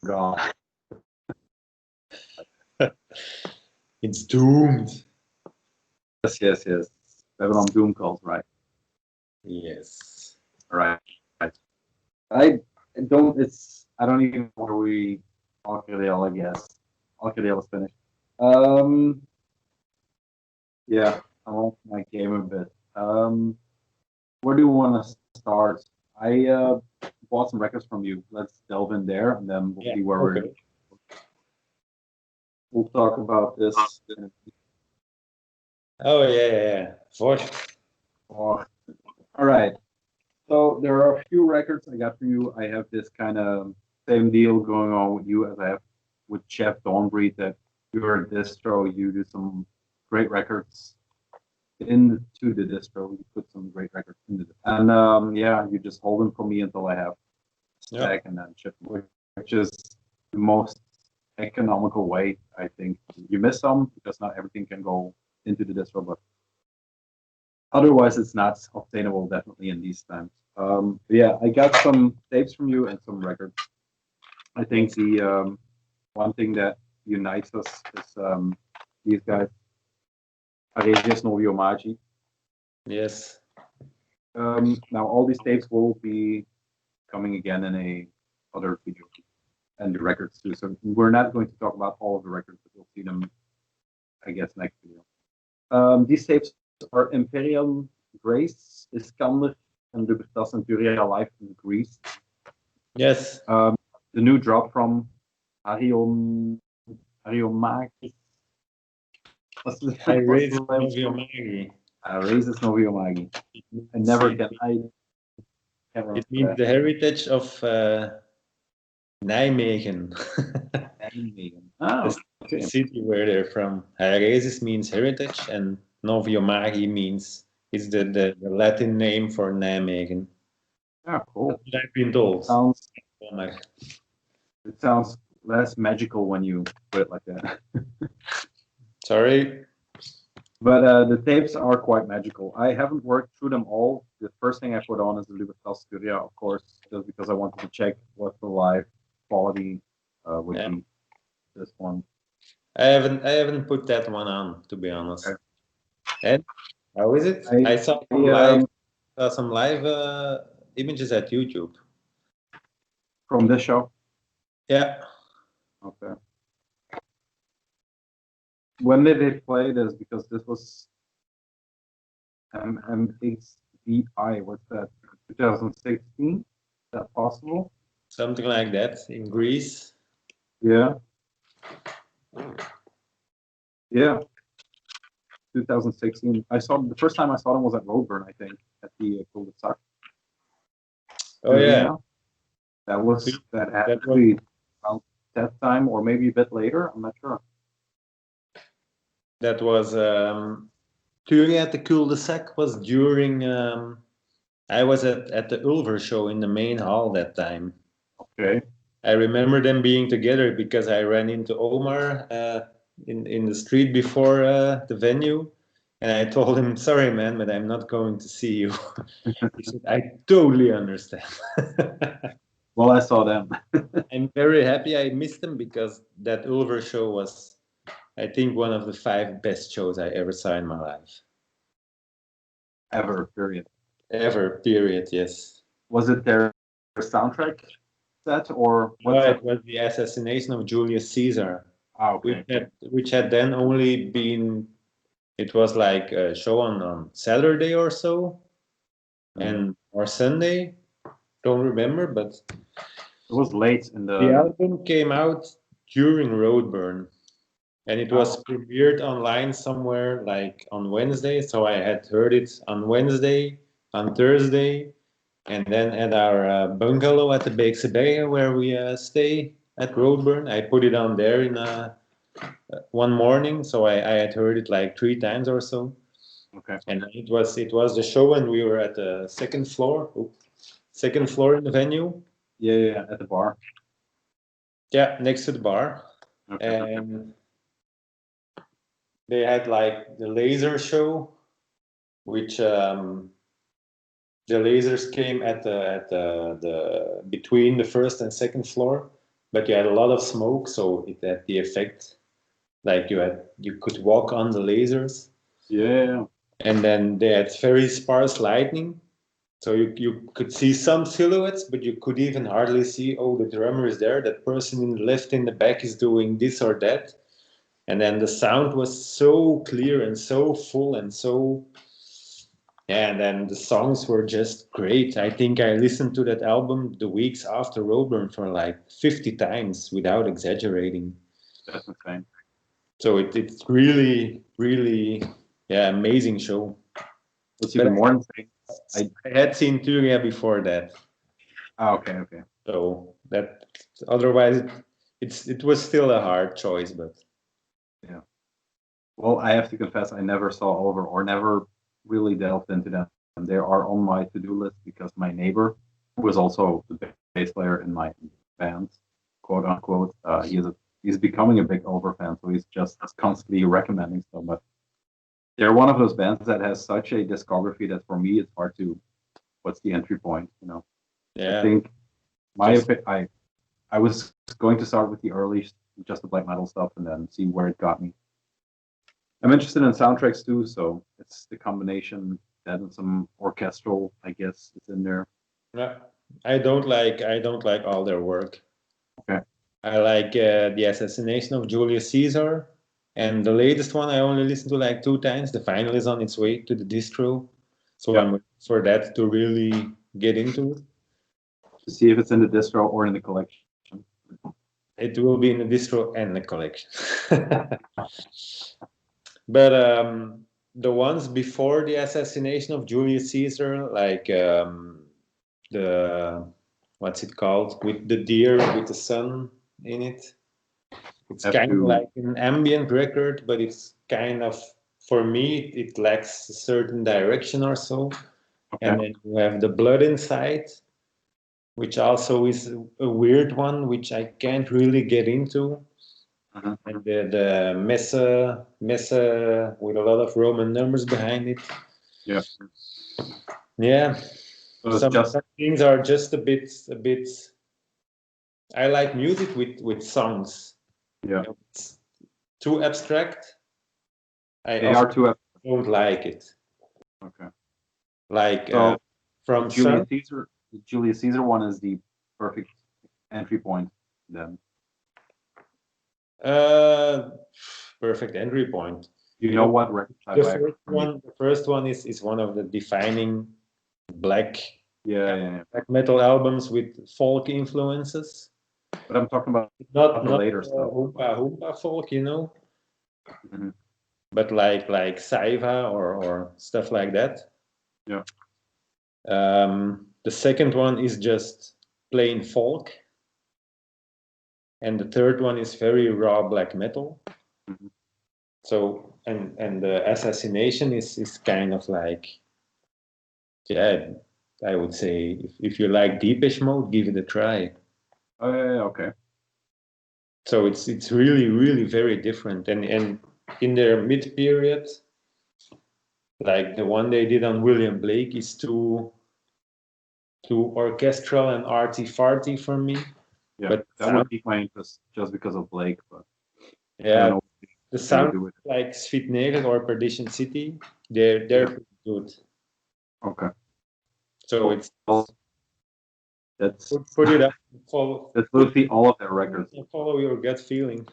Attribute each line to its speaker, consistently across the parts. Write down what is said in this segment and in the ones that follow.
Speaker 1: God.
Speaker 2: It's doomed.
Speaker 1: Yes. Babylon Doom calls, right?
Speaker 2: Yes.
Speaker 1: Right. I don't. I don't even know where we. Alcadale, I guess. Alcadale is finished. Yeah, I want my game a bit. Where do you want to start? I bought some records from you. Let's delve in there, and then we'll see where we'll talk about this.
Speaker 2: Oh yeah. Vocht.
Speaker 1: All right. So there are a few records I got for you. I have this kind of same deal going on with you as I have with Chef Dawnbreed, that you're a distro, you do some great records into the distro. You put some great records into it. And yeah, you just hold them for me until I have stack and then ship them, which is the most economical way, I think. You miss some because not everything can go into the distro, but otherwise it's not obtainable, definitely in these times. Yeah, I got some tapes from you and some records. I think the one thing that unites us is these guys, Aregius Novio Magi.
Speaker 2: Yes.
Speaker 1: Now all these tapes will be coming again in a other video and the records too. So we're not going to talk about all of the records, but we'll see them, I guess, next video. These tapes are Imperium, Grace, Iskander, and Libertas Centuria live in Greece.
Speaker 2: Yes.
Speaker 1: The new drop from Ariomagi. What's the
Speaker 2: Raises Novio Magi.
Speaker 1: Raises Novio Magi. I never can. I can't remember.
Speaker 2: It means the heritage of Nijmegen.
Speaker 1: Nijmegen. Oh,
Speaker 2: the city where they're from. Raises means heritage, and Novio Magi means it's the Latin name for Nijmegen.
Speaker 1: Yeah, cool.
Speaker 2: That's what I've been told.
Speaker 1: It sounds less magical when you put it like that.
Speaker 2: Sorry.
Speaker 1: But the tapes are quite magical. I haven't worked through them all. The first thing I put on is the Libertas Studio, of course, just because I wanted to check what the live quality would be. This one.
Speaker 2: I haven't put that one on, to be honest. Okay. And how is it? I saw some live images at YouTube.
Speaker 1: From this show?
Speaker 2: Yeah.
Speaker 1: Okay. When did they play this? Because this was MMXVI. What's that? 2016? Is that possible?
Speaker 2: Something like that in Greece.
Speaker 1: Yeah. Yeah. 2016. I saw the first time I saw them was at Roadburn, I think, at the cul-de-sac.
Speaker 2: Oh yeah.
Speaker 1: That was that had to be around that time or maybe a bit later. I'm not sure.
Speaker 2: That was touring at the cul-de-sac was during I was at the Ulver show in the main hall that time.
Speaker 1: Okay.
Speaker 2: I remember them being together because I ran into Omar in the street before the venue, and I told him, "Sorry, man, but I'm not going to see you." He said, "I totally understand."
Speaker 1: Well, I saw them.
Speaker 2: I'm very happy I missed them because that Ulver show was, I think, one of the 5 best shows I ever saw in my life.
Speaker 1: Ever, period.
Speaker 2: Ever, period, yes.
Speaker 1: Was it their soundtrack set or
Speaker 2: what? No, it was the assassination of Julius Caesar.
Speaker 1: Oh, okay.
Speaker 2: Which had then only been, it was like a show on Saturday or so, or Sunday, don't remember, but
Speaker 1: it was late in
Speaker 2: the album came out during Roadburn, and it was premiered online somewhere like on Wednesday, so I had heard it on Wednesday, on Thursday, and then at our bungalow at the Beekse Bergen where we stay at Roadburn, I put it on there in one morning, so I had heard it like 3 times or so.
Speaker 1: Okay.
Speaker 2: And it was the show when we were at the second floor in the venue.
Speaker 1: Yeah, at the bar.
Speaker 2: Yeah, next to the bar. Okay. And they had like the laser show, which the lasers came at the between the first and second floor. but you had a lot of smoke, so it had the effect like you could walk on the lasers.
Speaker 1: Yeah.
Speaker 2: And then they had very sparse lighting, so you could see some silhouettes, but you could even hardly see, oh, the drummer is there, that person in the left in the back is doing this or that. And then the sound was so clear and so full and so, yeah, and then the songs were just great. I think I listened to that album the weeks after Roadburn for like 50 times without exaggerating.
Speaker 1: That's insane.
Speaker 2: So it's really, really, yeah, amazing show.
Speaker 1: What's even more insane,
Speaker 2: I had seen Turia before that.
Speaker 1: okay.
Speaker 2: So that otherwise it was still a hard choice, but
Speaker 1: Yeah. Well, I have to confess, I never saw Ulver or never really delved into them. And they are on my to-do list because my neighbor, who is also the bass player in my band, quote unquote, he's becoming a big Ulver fan, so he's just constantly recommending stuff. But they're one of those bands that has such a discography that for me it's hard to. What's the entry point?
Speaker 2: yeah.
Speaker 1: I think I was going to start with the early, just the black metal stuff, and then see where it got me. I'm interested in soundtracks too, so it's the combination that and some orchestral, I guess, is in there.
Speaker 2: Yeah. I don't like all their work.
Speaker 1: Okay.
Speaker 2: I like the Assassination of Julius Caesar, and the latest one I only listened to like 2 times. The final is on its way to the distro, so I'm waiting for that to really get into it.
Speaker 1: To see if it's in the distro or in the collection.
Speaker 2: It will be in the distro and the collection. But the ones before the assassination of Julius Caesar, like the what's it called, with the deer with the sun in it. It's kind of like an ambient record, but it's kind of, for me, it lacks a certain direction or so.
Speaker 1: Okay.
Speaker 2: And then you have the blood inside, which also is a weird one, which I can't really get into.
Speaker 1: Mhm.
Speaker 2: And the Messe with a lot of Roman numbers behind it.
Speaker 1: Yeah.
Speaker 2: Yeah.
Speaker 1: So
Speaker 2: Some things are just a bit. I like music with songs.
Speaker 1: Yeah.
Speaker 2: It's too abstract.
Speaker 1: They are too abstract.
Speaker 2: Don't like it.
Speaker 1: Okay.
Speaker 2: Like
Speaker 1: so
Speaker 2: from
Speaker 1: Julius Caesar. The Julius Caesar one is the perfect entry point then.
Speaker 2: Perfect entry point.
Speaker 1: You know what record I buy?
Speaker 2: The first one is one of the defining black
Speaker 1: black
Speaker 2: metal albums with folk influences.
Speaker 1: But I'm talking about
Speaker 2: not
Speaker 1: the later stuff.
Speaker 2: Hoompa folk,
Speaker 1: Mm-hmm.
Speaker 2: But like Saiva or stuff like that.
Speaker 1: Yeah.
Speaker 2: The second one is just plain folk. And the third one is very raw black metal.
Speaker 1: Mm-hmm.
Speaker 2: So and the assassination is kind of like, yeah, I would say if you like Deepish Mode, give it a try.
Speaker 1: Oh yeah, okay.
Speaker 2: So it's really, really very different. And in their mid period, like the one they did on William Blake is too orchestral and arty-farty for me.
Speaker 1: Yeah,
Speaker 2: but
Speaker 1: that would pique my interest just because of Blake, but
Speaker 2: yeah, the sound like Svitnegel or Perdition City, they're pretty good.
Speaker 1: Okay.
Speaker 2: So it's
Speaker 1: that's
Speaker 2: put it up. Follow.
Speaker 1: That's mostly all of their records.
Speaker 2: Follow your gut feeling.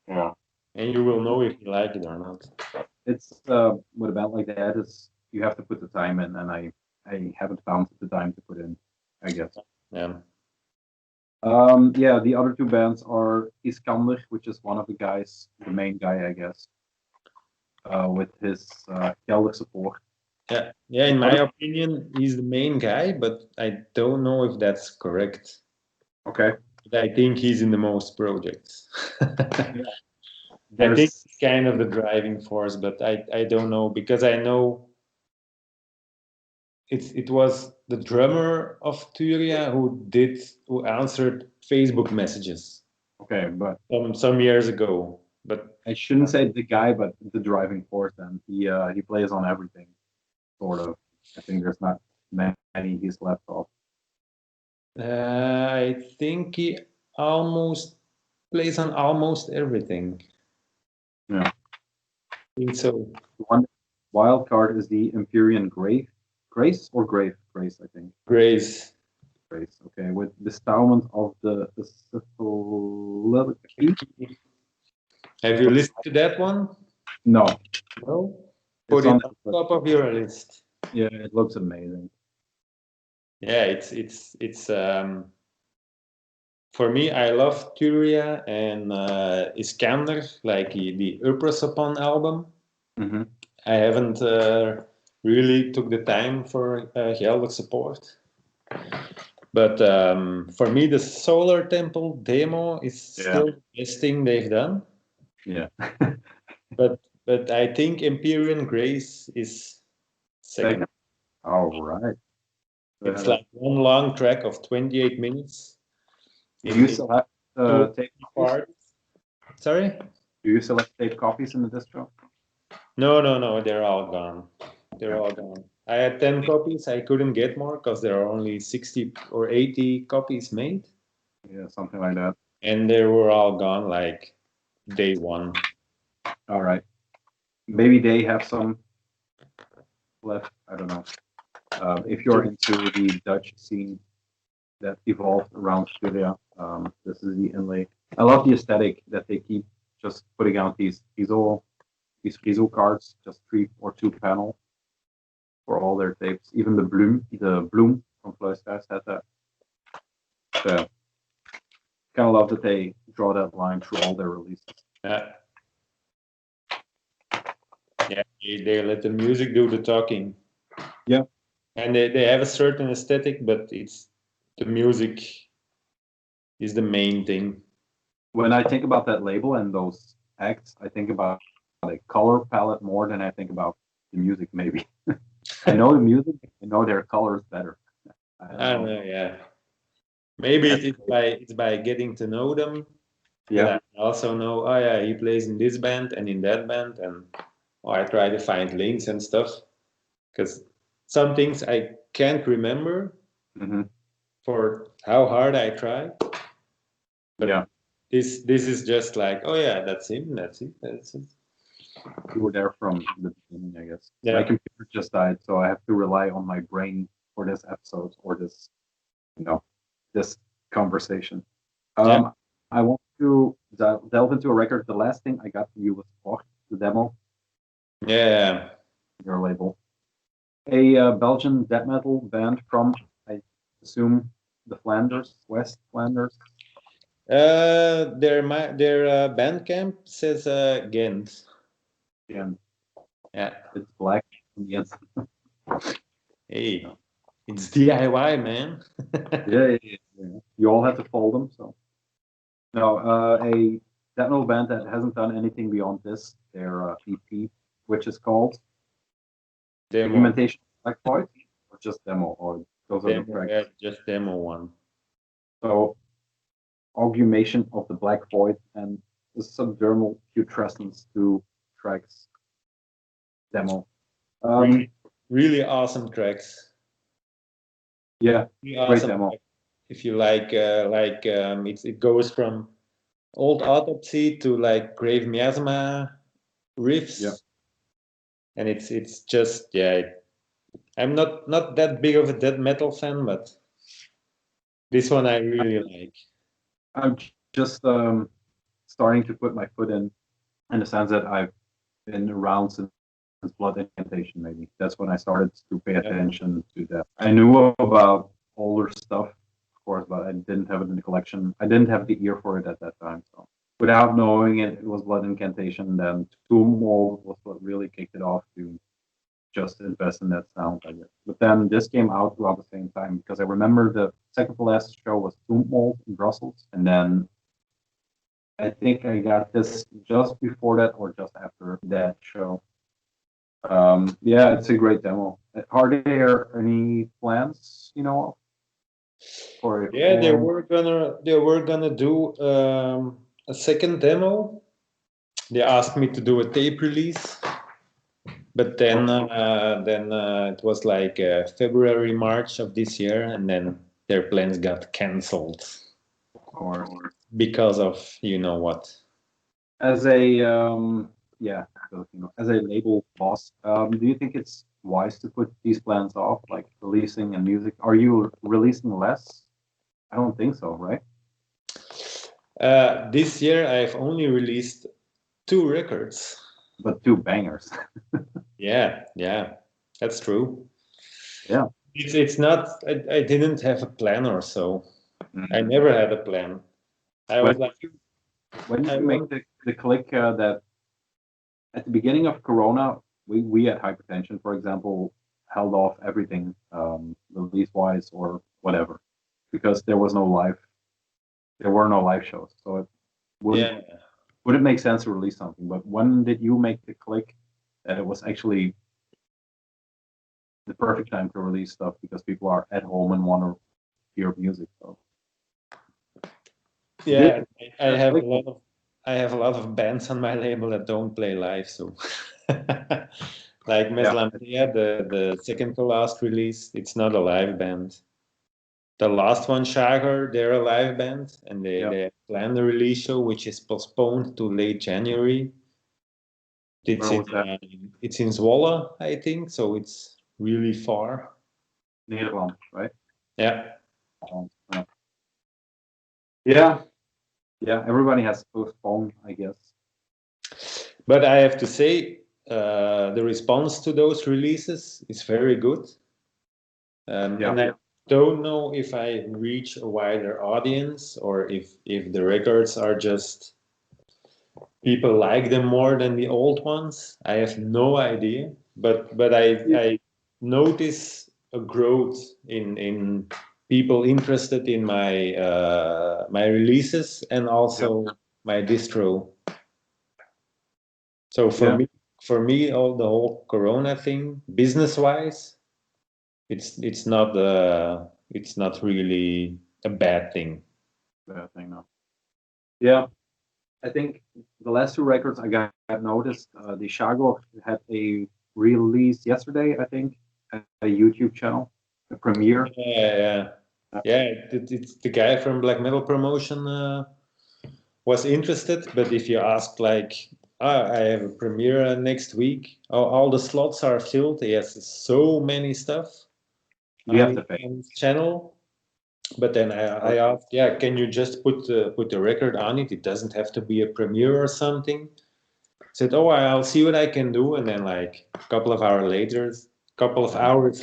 Speaker 1: Yeah.
Speaker 2: And you will know if you like it or not.
Speaker 1: It's with a band like that is you have to put the time in, and I haven't found the time to put in, I guess.
Speaker 2: Yeah.
Speaker 1: Yeah, the other two bands are Iskander, which is one of the guys, the main guy, I guess, with his Kelder support.
Speaker 2: Yeah. In my opinion, he's the main guy, but I don't know if that's correct.
Speaker 1: Okay.
Speaker 2: I think he's in the most projects.
Speaker 1: Yeah.
Speaker 2: I think it's kind of the driving force, but I don't know, because I know it was the drummer of Turia who answered Facebook messages.
Speaker 1: Okay, but
Speaker 2: some years ago. But
Speaker 1: I shouldn't say the guy, but the driving force. And he plays on everything, sort of. I think there's not many he's left off.
Speaker 2: I think almost plays on almost everything.
Speaker 1: Yeah.
Speaker 2: I think so.
Speaker 1: One wild card is the Empyrean Grace or Grave? Grace, I think.
Speaker 2: Grace.
Speaker 1: Grace. Okay, with bestowment of the syphilitic.
Speaker 2: Have you listened to that one?
Speaker 1: No.
Speaker 2: No.
Speaker 1: It's
Speaker 2: Put it
Speaker 1: on
Speaker 2: on top of your list.
Speaker 1: Yeah, it looks amazing.
Speaker 2: Yeah, it's for me. I love Turia and Iskander, like the Upon album.
Speaker 1: Mm-hmm.
Speaker 2: I haven't really took the time for Gelder support. But for me, the Solar Temple demo is still the best thing they've done.
Speaker 1: Yeah.
Speaker 2: But I think Empyrean Grace is second.
Speaker 1: All right.
Speaker 2: It's like one long track of 28 minutes.
Speaker 1: Do you still have tape copies?
Speaker 2: Parts. Sorry?
Speaker 1: Do you still have tape copies in the distro?
Speaker 2: No, they're all gone. They're all gone. I had 10 copies. I couldn't get more because there are only 60 or 80 copies made.
Speaker 1: Yeah, something like that.
Speaker 2: And they were all gone like day one.
Speaker 1: All right. Maybe they have some left. I don't know. If you're into the Dutch scene that evolved around Studia, this is the inlay. I love the aesthetic that they keep just putting out these easel cards, just 3 or 2 panel for all their tapes. Even the bloom from Fluisters had that. So, kind of love that they draw that line through all their releases.
Speaker 2: Yeah. Yeah, they let the music do the talking.
Speaker 1: Yeah.
Speaker 2: And they have a certain aesthetic, but it's the music is the main thing.
Speaker 1: When I think about that label and those acts, I think about a color palette more than I think about the music, maybe. I know the music, I know their colors better.
Speaker 2: I don't know, yeah. Maybe it's by getting to know them.
Speaker 1: Yeah.
Speaker 2: I also know, oh yeah, he plays in this band and in that band, and I try to find links and stuff. Because some things I can't remember for how hard I try. But
Speaker 1: yeah.
Speaker 2: This is just like, oh yeah, that's him, that's it.
Speaker 1: You were there from the beginning, I guess.
Speaker 2: Yeah.
Speaker 1: My computer just died, so I have to rely on my brain for this episode or this, this conversation. I want to delve into a record. The last thing I got from you was Vocht, the demo.
Speaker 2: Yeah.
Speaker 1: Your label. A Belgian death metal band from, I assume, the Flanders, West Flanders.
Speaker 2: Their Bandcamp says Ghent.
Speaker 1: Ghent.
Speaker 2: Yeah.
Speaker 1: It's black. Yes.
Speaker 2: Hey, it's DIY, man.
Speaker 1: yeah. You all have to fold them, so. No, a death metal band that hasn't done anything beyond this, their EP, which is called Documentation Black Void, or just demo, or those are the tracks.
Speaker 2: Yeah, just demo one.
Speaker 1: So, augmentation of the Black Void and the subdermal putrescence to tracks demo.
Speaker 2: Really awesome tracks.
Speaker 1: Yeah,
Speaker 2: really
Speaker 1: great
Speaker 2: awesome
Speaker 1: demo.
Speaker 2: If you it goes from old Autopsy to like Grave Miasma riffs.
Speaker 1: Yeah.
Speaker 2: And it's just I'm not that big of a death metal fan, but this one I really like.
Speaker 1: I'm just starting to put my foot in the sense that I've been around since Blood Incantation, maybe. That's when I started to pay attention to that. I knew about older stuff, of course, but I didn't have it in the collection. I didn't have the ear for it at that time. So without knowing it was Blood Incantation, then Tomb Mold was what really kicked it off to just invest in that sound, I guess. But then this came out throughout the same time because I remember the second to last show was Tomb Mold in Brussels, and then I think I got this just before that or just after that show. Yeah, it's a great demo. Are there any plans, for
Speaker 2: they were gonna do a second demo. They asked me to do a tape release, but then it was like February, March of this year, and then their plans got cancelled.
Speaker 1: Or
Speaker 2: because of you know what.
Speaker 1: as a as a label boss, do you think it's wise to put these plans off, like releasing and music? Are you releasing less? I don't think so, right?
Speaker 2: This year I've only released 2 records.
Speaker 1: But 2 bangers.
Speaker 2: Yeah, that's true.
Speaker 1: Yeah.
Speaker 2: It's not. I didn't have a plan or so. I
Speaker 1: Mhm.
Speaker 2: never had a plan. I was like,
Speaker 1: When
Speaker 2: I
Speaker 1: you make
Speaker 2: want.
Speaker 1: the click that at the beginning of Corona, we at Hypertension, for example, held off everything release wise or whatever because there were no live shows. So it
Speaker 2: Yeah,
Speaker 1: would it make sense to release something? But when did you make the click that it was actually the perfect time to release stuff because people are at home and want to hear music? So did
Speaker 2: yeah. I
Speaker 1: that
Speaker 2: have a
Speaker 1: click?
Speaker 2: lot of. I have a lot of bands on my label that don't play live, so like
Speaker 1: Yeah,
Speaker 2: Meslamia, the second to last release, it's not a live band. The last one, Shagar, they're a live band, and
Speaker 1: yeah.
Speaker 2: they planned a release show which is postponed to late January. It's
Speaker 1: Where
Speaker 2: in
Speaker 1: was that?
Speaker 2: it's in Zwolle, I think, so it's really far.
Speaker 1: Nederland, right?
Speaker 2: Yeah,
Speaker 1: Yeah. Yeah, yeah. Everybody has postponed, I guess.
Speaker 2: but I have to say, the response to those releases is very good.
Speaker 1: Yeah,
Speaker 2: And I don't know if I reach a wider audience or if the records are just people like them more than the old ones. I have no idea, but I notice a growth in people interested in my releases and
Speaker 1: yeah,
Speaker 2: also my distro. So
Speaker 1: yeah.
Speaker 2: for me, all the whole Corona thing, business wise, it's not really a bad thing.
Speaker 1: Bad thing now. Yeah, I think the last 2 records I got noticed. The Shago had a release yesterday, I think, at a YouTube channel, a premiere.
Speaker 2: Yeah, yeah. It's the guy from Black Metal Promotion was interested, but if you ask like, I have a premiere next week, all the slots are filled. He has so many stuff
Speaker 1: You have to pay.
Speaker 2: on his channel. But then I asked, yeah, can you just put the record on it? It doesn't have to be a premiere or something. Said, oh, I'll see what I can do. And then like a couple of hours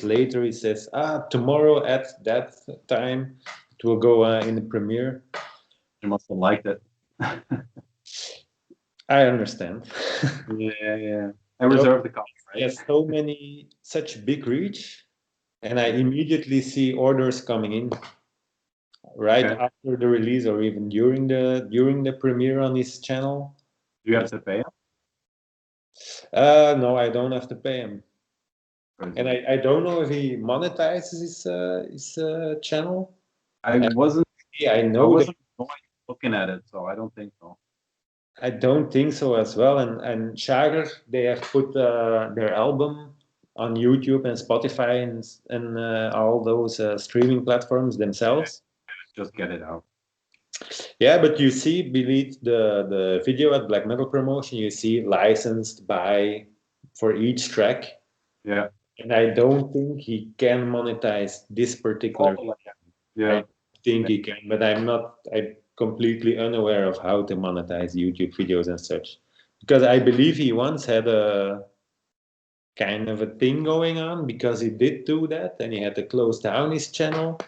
Speaker 2: later, he says, tomorrow at that time, it will go in the premiere.
Speaker 1: You must have liked it.
Speaker 2: I understand.
Speaker 1: Yeah, yeah. I
Speaker 2: You know,
Speaker 1: reserved the copy,
Speaker 2: he
Speaker 1: right?
Speaker 2: has so many, such big reach, and I immediately see orders coming in right
Speaker 1: Okay.
Speaker 2: after the release or even during the premiere on his channel.
Speaker 1: Do you have to pay?
Speaker 2: No, I don't have to pay him. And
Speaker 1: Crazy.
Speaker 2: I don't know if he monetizes his channel.
Speaker 1: I
Speaker 2: And
Speaker 1: wasn't.
Speaker 2: yeah, I
Speaker 1: I
Speaker 2: know that
Speaker 1: wasn't looking at it, so I don't think so.
Speaker 2: I don't think so as well. And Shager, they have put their album on YouTube and Spotify and all those streaming platforms
Speaker 1: Yeah,
Speaker 2: themselves.
Speaker 1: just get it out.
Speaker 2: Yeah, but you see beneath the video at Black Metal Promotion, you see licensed by for each track.
Speaker 1: Yeah.
Speaker 2: And I don't think he can monetize this particular.
Speaker 1: Oh, yeah.
Speaker 2: I think he can, but I'm completely unaware of how to monetize YouTube videos and such. Because I believe he once had a kind of a thing going on because he did do that and he had to close down his channel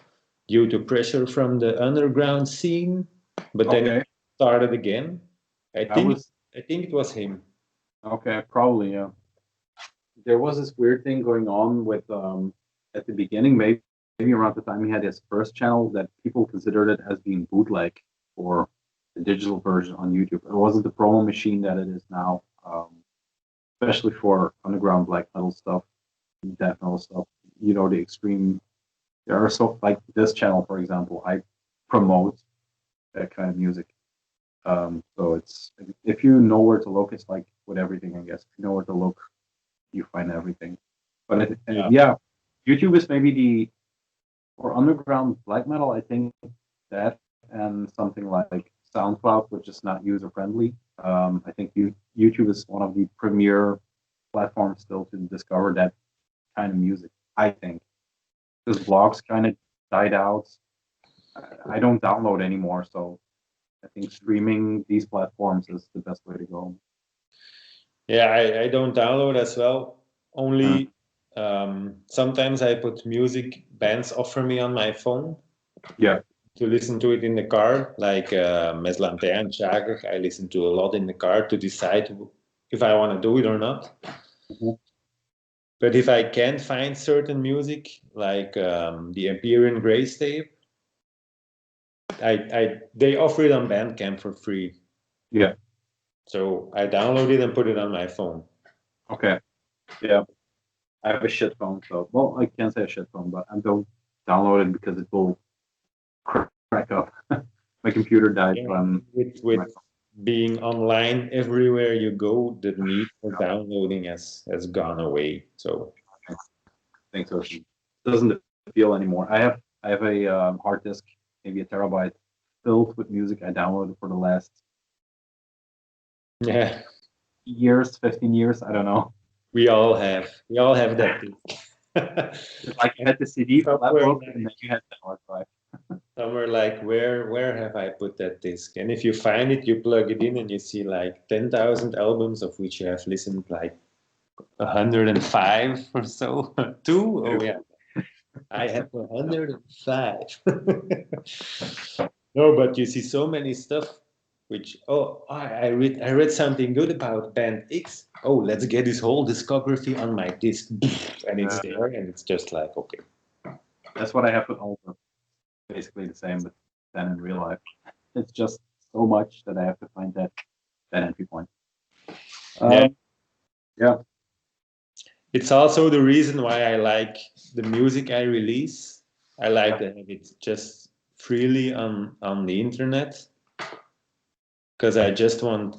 Speaker 2: due to pressure from the underground scene, but then he
Speaker 1: Okay.
Speaker 2: started again. I
Speaker 1: I
Speaker 2: think
Speaker 1: was
Speaker 2: I think it was him.
Speaker 1: okay. Probably, yeah. There was this weird thing going on with at the beginning, maybe around the time he had his first channel, that people considered it as being bootleg or the digital version on YouTube. It wasn't the promo machine that it is now, especially for underground black metal stuff, death metal stuff. You know, the extreme. There are so like this channel, for example. I promote that kind of music. So it's if you know where to look, it's like with everything, I guess. If you know where to look, you find everything. But
Speaker 2: Yeah.
Speaker 1: yeah, YouTube is maybe the for underground black metal. I think that and something like SoundCloud, which is not user friendly. I think YouTube is one of the premier platforms still to discover that kind of music. I think because blogs kind of died out. I don't download anymore, so I think streaming these platforms is the best way to go.
Speaker 2: Yeah, I don't download as well. Only sometimes I put music bands offer me on my phone.
Speaker 1: Yeah.
Speaker 2: To listen to it in the car, like Meslante and Jagger. I listen to a lot in the car to decide if I want to do it or not.
Speaker 1: Mm-hmm.
Speaker 2: But if I can't find certain music, like the Empyrean Grace tape, they offer it on Bandcamp for free.
Speaker 1: Yeah.
Speaker 2: So I download it and put it on my phone.
Speaker 1: Okay. Yeah. I have a shit phone, so well, I can't say a shit phone, but I don't download it because it will crack up. My computer died when
Speaker 2: with being online everywhere you go, the need for downloading has gone away. So
Speaker 1: I think so. It doesn't feel anymore. I have a hard disk, maybe a terabyte, filled with music I downloaded for the last
Speaker 2: yeah,
Speaker 1: years, 15 years. I don't know.
Speaker 2: we all have that thing.
Speaker 1: It's like you had the CD for that book, and then you had the hard drive.
Speaker 2: Somewhere like where have I put that disc? And if you find it, you plug it in and you see like 10,000 albums of which you have listened like 105 or so. Two? Oh yeah. I have 105. No, but you see so many stuff which I read something good about band X. Oh, let's get this whole discography on my disc. And it's there and it's just like okay.
Speaker 1: That's what I have with Ulver. Basically the same, but then in real life. It's just so much that I have to find that entry point. Yeah.
Speaker 2: It's also the reason why I like the music I release. I like to have it just freely on the internet because I just want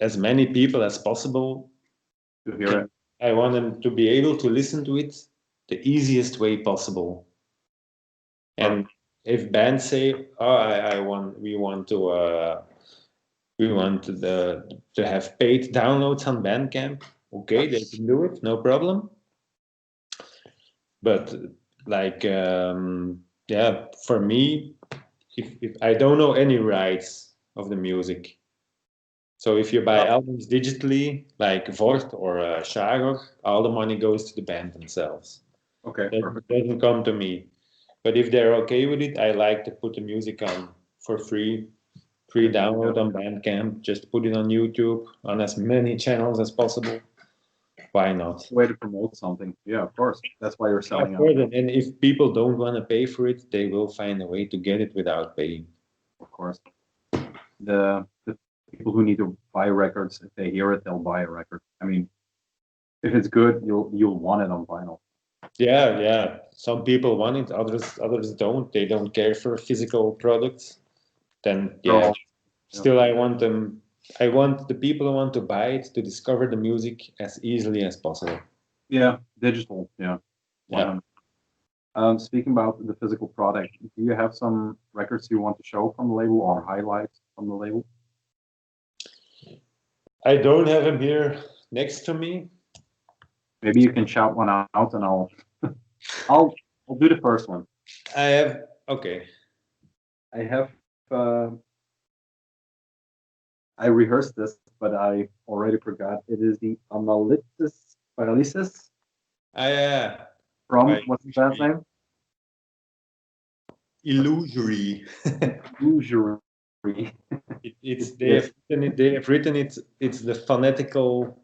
Speaker 2: as many people as possible
Speaker 1: to hear it.
Speaker 2: I want them to be able to listen to it the easiest way possible. And if bands say, "Oh, we want to have paid downloads on Bandcamp," okay, they can do it, no problem. But like, yeah, for me, if I don't know any rights of the music, so if you buy albums digitally, like Vogt or Schager, all the money goes to the band themselves.
Speaker 1: Okay,
Speaker 2: It doesn't come to me. But if they're okay with it, I like to put the music on for free download on Bandcamp. Just put it on YouTube on as many channels as possible. Why not?
Speaker 1: Way to promote something. Yeah, of course. That's why you're selling
Speaker 2: out. And if people don't want to pay for it, they will find a way to get it without paying.
Speaker 1: Of course. The people who need to buy records, if they hear it, they'll buy a record. I mean, if it's good, you'll want it on vinyl.
Speaker 2: Yeah. Some people want it, others don't. They don't care for physical products. Then yeah. Still, I want the people who want to buy it to discover the music as easily as possible.
Speaker 1: Yeah, digital. Yeah. Speaking about the physical product, do you have some records you want to show from the label or highlights from the label?
Speaker 2: I don't have them here next to me.
Speaker 1: Maybe you can shout one out, and I'll do the first one.
Speaker 2: I have okay.
Speaker 1: I have. I rehearsed this, but I already forgot. It is the Paralysis.
Speaker 2: Yeah.
Speaker 1: From what's the last name?
Speaker 2: Illusory.
Speaker 1: Illusory.
Speaker 2: They have written it. It's the phonetical.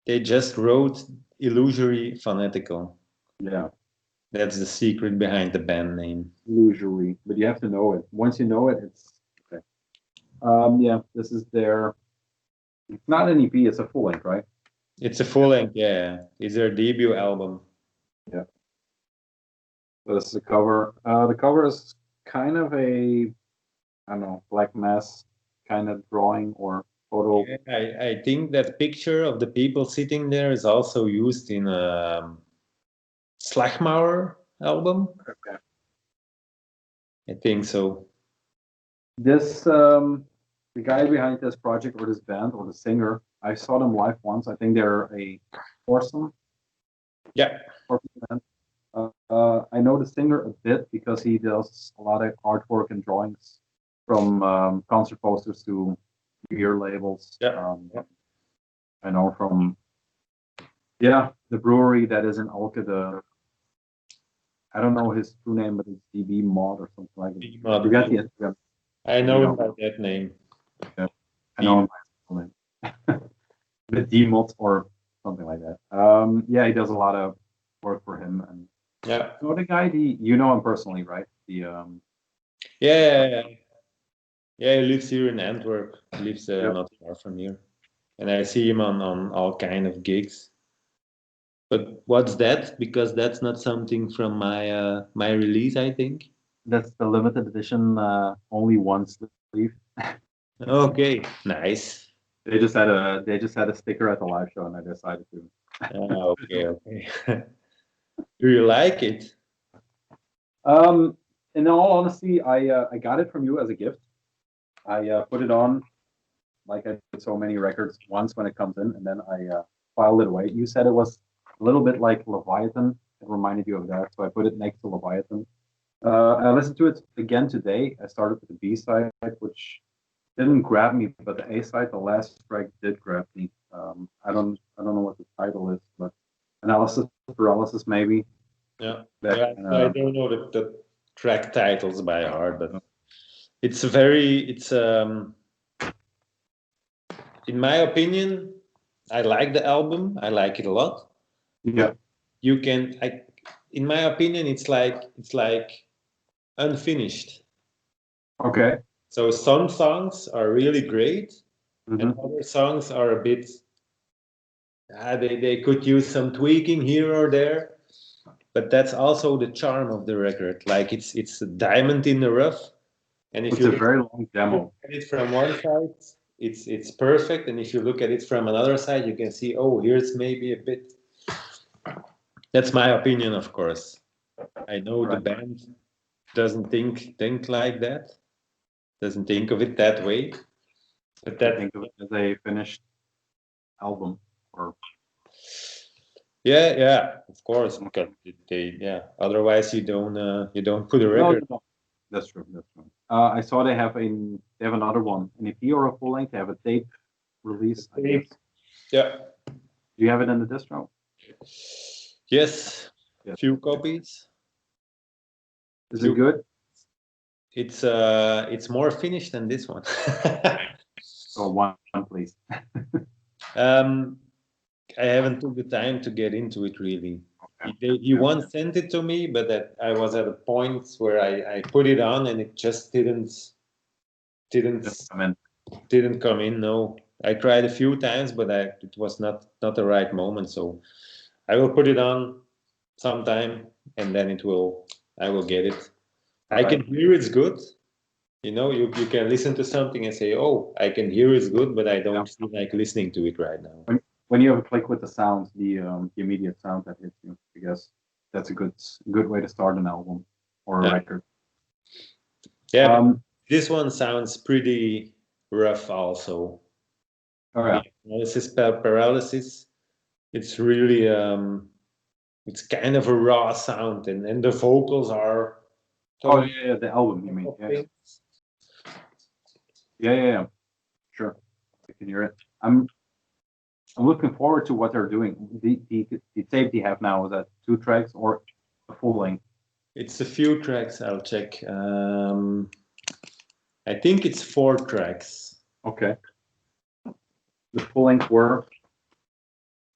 Speaker 2: They just wrote illusory phonetical.
Speaker 1: Yeah.
Speaker 2: That's the secret behind the band name.
Speaker 1: Illusory, but you have to know it. Once you know it, it's okay. Yeah, this is their. It's not an EP. It's a full length, right?
Speaker 2: It's a full length. Yeah, it's their debut album.
Speaker 1: Yeah. So this is the cover. The cover is kind of a, I don't know, black mass kind of drawing or photo.
Speaker 2: Yeah, I think that picture of the people sitting there is also used in Slagmauer album.
Speaker 1: Okay.
Speaker 2: I think so.
Speaker 1: This the guy behind this project or this band or the singer, I saw them live once. I think they're a foursome
Speaker 2: Yeah.
Speaker 1: band. I know the singer a bit because he does a lot of artwork and drawings from concert posters to beer labels.
Speaker 2: Yeah.
Speaker 1: I know from the brewery that is in Alke. I don't know his true name, but it's DB Mod or something like that.
Speaker 2: D-Mod.
Speaker 1: You got the Instagram.
Speaker 2: I know him by that name.
Speaker 1: Yeah, I know him by his name. The D Mod or something like that. Yeah, he does a lot of work for him. And
Speaker 2: Yeah.
Speaker 1: so the guy, you know him personally, right?
Speaker 2: Yeah. Yeah, he lives here in Antwerp. He lives
Speaker 1: Yep.
Speaker 2: not far from here. And I see him on all kind of gigs. But what's that? Because that's not something from my my release, I think.
Speaker 1: That's the limited edition, only one sleeve.
Speaker 2: Okay, nice.
Speaker 1: They just had a sticker at the live show, and I decided to.
Speaker 2: Okay. Do you like it?
Speaker 1: In all honesty, I got it from you as a gift. I put it on like I did so many records once when it comes in, and then I filed it away. You said it was a little bit like Leviathan. It reminded you of that, so I put it next to Leviathan. I listened to it again today. I started with the B side, which didn't grab me, but the A side, the last track, did grab me. I don't know what the title is, but Analysis Paralysis maybe.
Speaker 2: Yeah.
Speaker 1: That
Speaker 2: Yeah,
Speaker 1: kind
Speaker 2: I
Speaker 1: of,
Speaker 2: don't know the track titles by heart, but it's in my opinion, I like the album. I like it a lot.
Speaker 1: yeah.
Speaker 2: You can in my opinion it's like unfinished.
Speaker 1: Okay.
Speaker 2: So some songs are really great and
Speaker 1: Mm-hmm.
Speaker 2: other songs are a bit they could use some tweaking here or there, but that's also the charm of the record. Like it's a diamond in the rough, and if
Speaker 1: It's
Speaker 2: you
Speaker 1: a
Speaker 2: look
Speaker 1: very long demo.
Speaker 2: at it from one side, it's perfect, and if you look at it from another side, you can see, oh, here's maybe a bit. That's my opinion, of course. I know the
Speaker 1: Right.
Speaker 2: band doesn't think like that, doesn't think of it that way, but
Speaker 1: I
Speaker 2: that
Speaker 1: think of it as a finished album. Or
Speaker 2: yeah, of course, because otherwise you don't put a record.
Speaker 1: no. That's true. That's true. I saw they have another one, an EP or a full length. They have a tape release, I guess.
Speaker 2: Yeah.
Speaker 1: Do you have it in the distro?
Speaker 2: Yes.
Speaker 1: Yeah.
Speaker 2: Few copies.
Speaker 1: Is it good?
Speaker 2: It's more finished than this one.
Speaker 1: So one please.
Speaker 2: I haven't took the time to get into it really.
Speaker 1: Okay.
Speaker 2: He once sent it to me, but I was at a point where I put it on and it just didn't
Speaker 1: Just come in.
Speaker 2: didn't come in. No, I tried a few times, but it was not the right moment. So I will put it on sometime, and then I will get it. I can hear it's good. You know, you can listen to something and say, "Oh, I can hear it's good," but I don't feel like listening to it right now.
Speaker 1: When you have a click with the sound, the immediate sound that hits you, I guess that's a good way to start an album or a record.
Speaker 2: Yeah, this one sounds pretty rough also.
Speaker 1: Oh yeah.
Speaker 2: Analysis Paralysis. It's really it's kind of a raw sound, and the vocals are.
Speaker 1: Oh yeah, the album you mean? Yeah. Sure, I can hear it. I'm looking forward to what they're doing. The tape they have now, is that 2 tracks or a full length?
Speaker 2: It's a few tracks. I'll check. I think it's 4 tracks.
Speaker 1: Okay. The full length were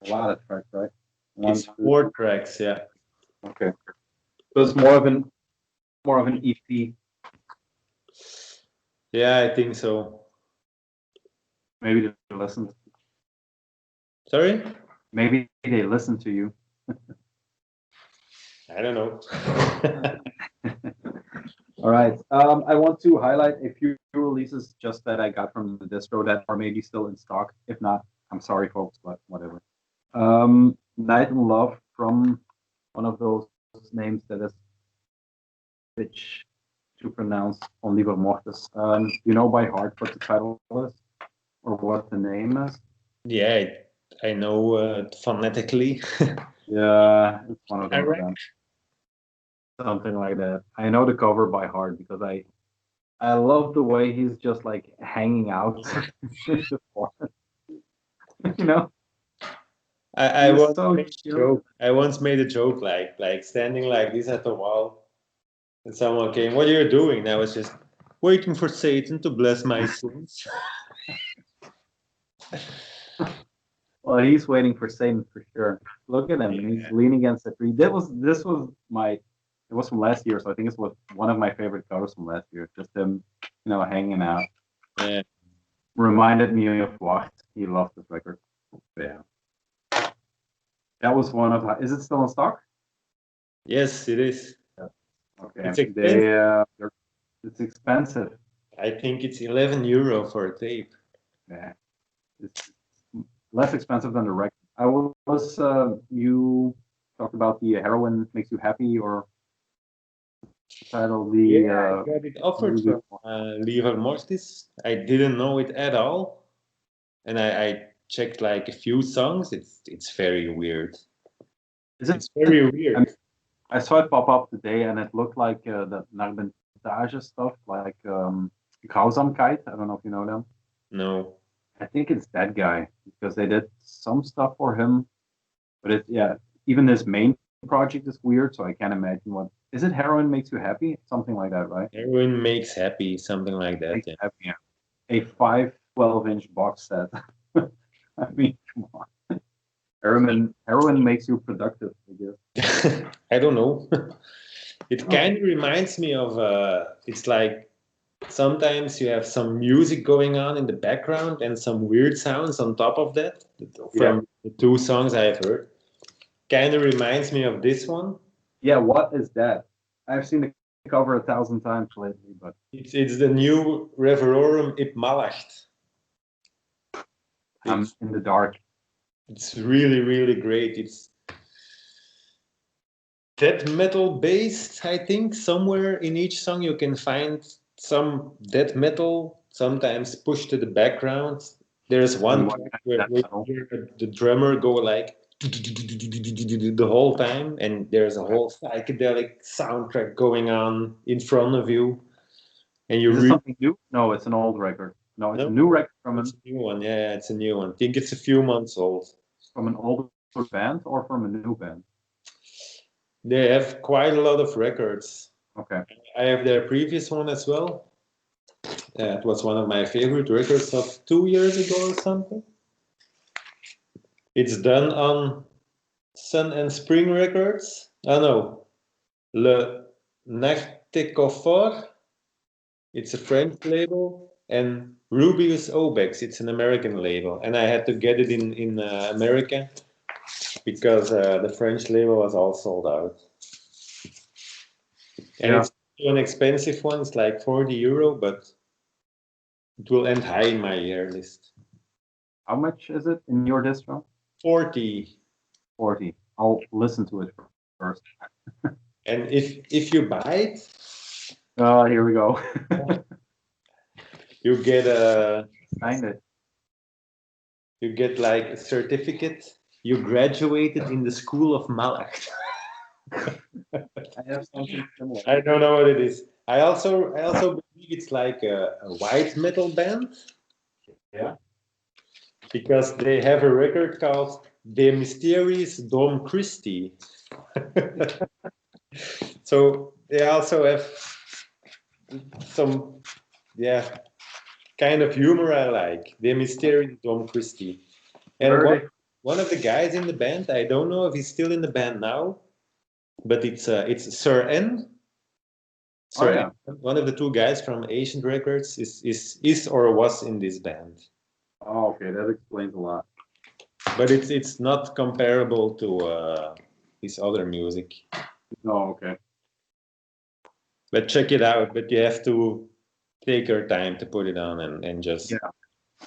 Speaker 1: a lot of tracks, right?
Speaker 2: It's 4 tracks, yeah.
Speaker 1: Okay. So it's more of an EP.
Speaker 2: Yeah, I think so.
Speaker 1: Maybe they listened.
Speaker 2: Sorry?
Speaker 1: Maybe they listened to you.
Speaker 2: I don't know.
Speaker 1: All right. I want to highlight a few releases just that I got from the distro that are maybe still in stock. If not, I'm sorry, folks, but whatever. Night and Love from one of those names that is which to pronounce on Metamorphosis. You know by heart what the title is or what the name is?
Speaker 2: Yeah, I know phonetically.
Speaker 1: Yeah, it's one of
Speaker 2: I
Speaker 1: those
Speaker 2: reckon.
Speaker 1: bands. Something like that. I know the cover by heart because I love the way he's just like hanging out in the forest. You know,
Speaker 2: I
Speaker 1: he's
Speaker 2: once
Speaker 1: so
Speaker 2: made a
Speaker 1: chill.
Speaker 2: joke. I once made a joke like standing like this at the wall, and someone came. What are you doing? And I was just waiting for Satan to bless my sins.
Speaker 1: Well, he's waiting for Satan for sure. Look at him. He's leaning against the tree. This was my it was from last year, so I think it was one of my favorite covers from last year. Just him, hanging out.
Speaker 2: Yeah.
Speaker 1: Reminded me of what he loved this record. Yeah. That was one of is it still in stock?
Speaker 2: Yes, it is.
Speaker 1: Yeah. Okay.
Speaker 2: It's expensive.
Speaker 1: It's expensive.
Speaker 2: I think it's €11 for a tape.
Speaker 1: Yeah. It's less expensive than the record. You talked about the heroin makes you happy or title
Speaker 2: I got it offered from Lever Mortis. I didn't know it at all, and I checked like a few songs. It's very weird. It's very weird.
Speaker 1: I saw it pop up today, and it looked like the Narbentage stuff, like Grausamkeit. I don't know if you know them.
Speaker 2: No.
Speaker 1: I think it's that guy because they did some stuff for him, but even his main project is weird, so I can't imagine what is it. Heroin makes you happy, something like that, right?
Speaker 2: Heroin makes happy, something like that.
Speaker 1: Makes
Speaker 2: Yeah.
Speaker 1: happy, yeah. A 5 12-inch box set. I mean, come on. Heroin makes you productive, I guess.
Speaker 2: I don't know. It kind of reminds me of it's like sometimes you have some music going on in the background and some weird sounds on top of that from the two songs I've heard. Kind of reminds me of this one.
Speaker 1: Yeah, what is that? I've seen the cover 1,000 times lately, but
Speaker 2: It's the new Reverorum Ip Malacht.
Speaker 1: I'm in the dark.
Speaker 2: It's really, really great. It's death metal based, I think. Somewhere in each song you can find some death metal, sometimes pushed to the background. There's one track where you hear the drummer go like the whole time, and there's a whole psychedelic soundtrack going on in front of you. And you
Speaker 1: Is it something new? No, it's an old record. No, it's a new record
Speaker 2: it's a new one. Yeah, it's a new one. I think it's a few months old.
Speaker 1: From an older band or from a new band?
Speaker 2: They have quite a lot of records.
Speaker 1: Okay.
Speaker 2: I have their previous one as well. It was one of my favorite records of 2 years ago or something. It's done on Sun and Spring Records. Oh no, Le Nartecophore. It's a French label, and Rubius Obex. It's an American label, and I had to get it in America because the French label was all sold out. And it's an expensive one. It's like €40, but it will end high in my year list.
Speaker 1: How much is it in your distro?
Speaker 2: 40.
Speaker 1: 40. I'll listen to it first.
Speaker 2: And if you buy it,
Speaker 1: here we go.
Speaker 2: you get
Speaker 1: Signed it.
Speaker 2: you get like a certificate. You graduated in the school of Malach.
Speaker 1: I have something similar.
Speaker 2: I don't know what it is. I also believe it's like a white metal band.
Speaker 1: Yeah.
Speaker 2: Because they have a record called De Mysteries Dom Christi. So they also have some, kind of humor I like. De Mysteries Dom Christi. And one of the guys in the band, I don't know if he's still in the band now, but it's Sir N. N, one of the two guys from Ancient Records is or was in this band.
Speaker 1: Oh, okay, that explains a lot.
Speaker 2: But it's not comparable to his other music.
Speaker 1: Oh, okay.
Speaker 2: But check it out. But you have to take your time to put it on and just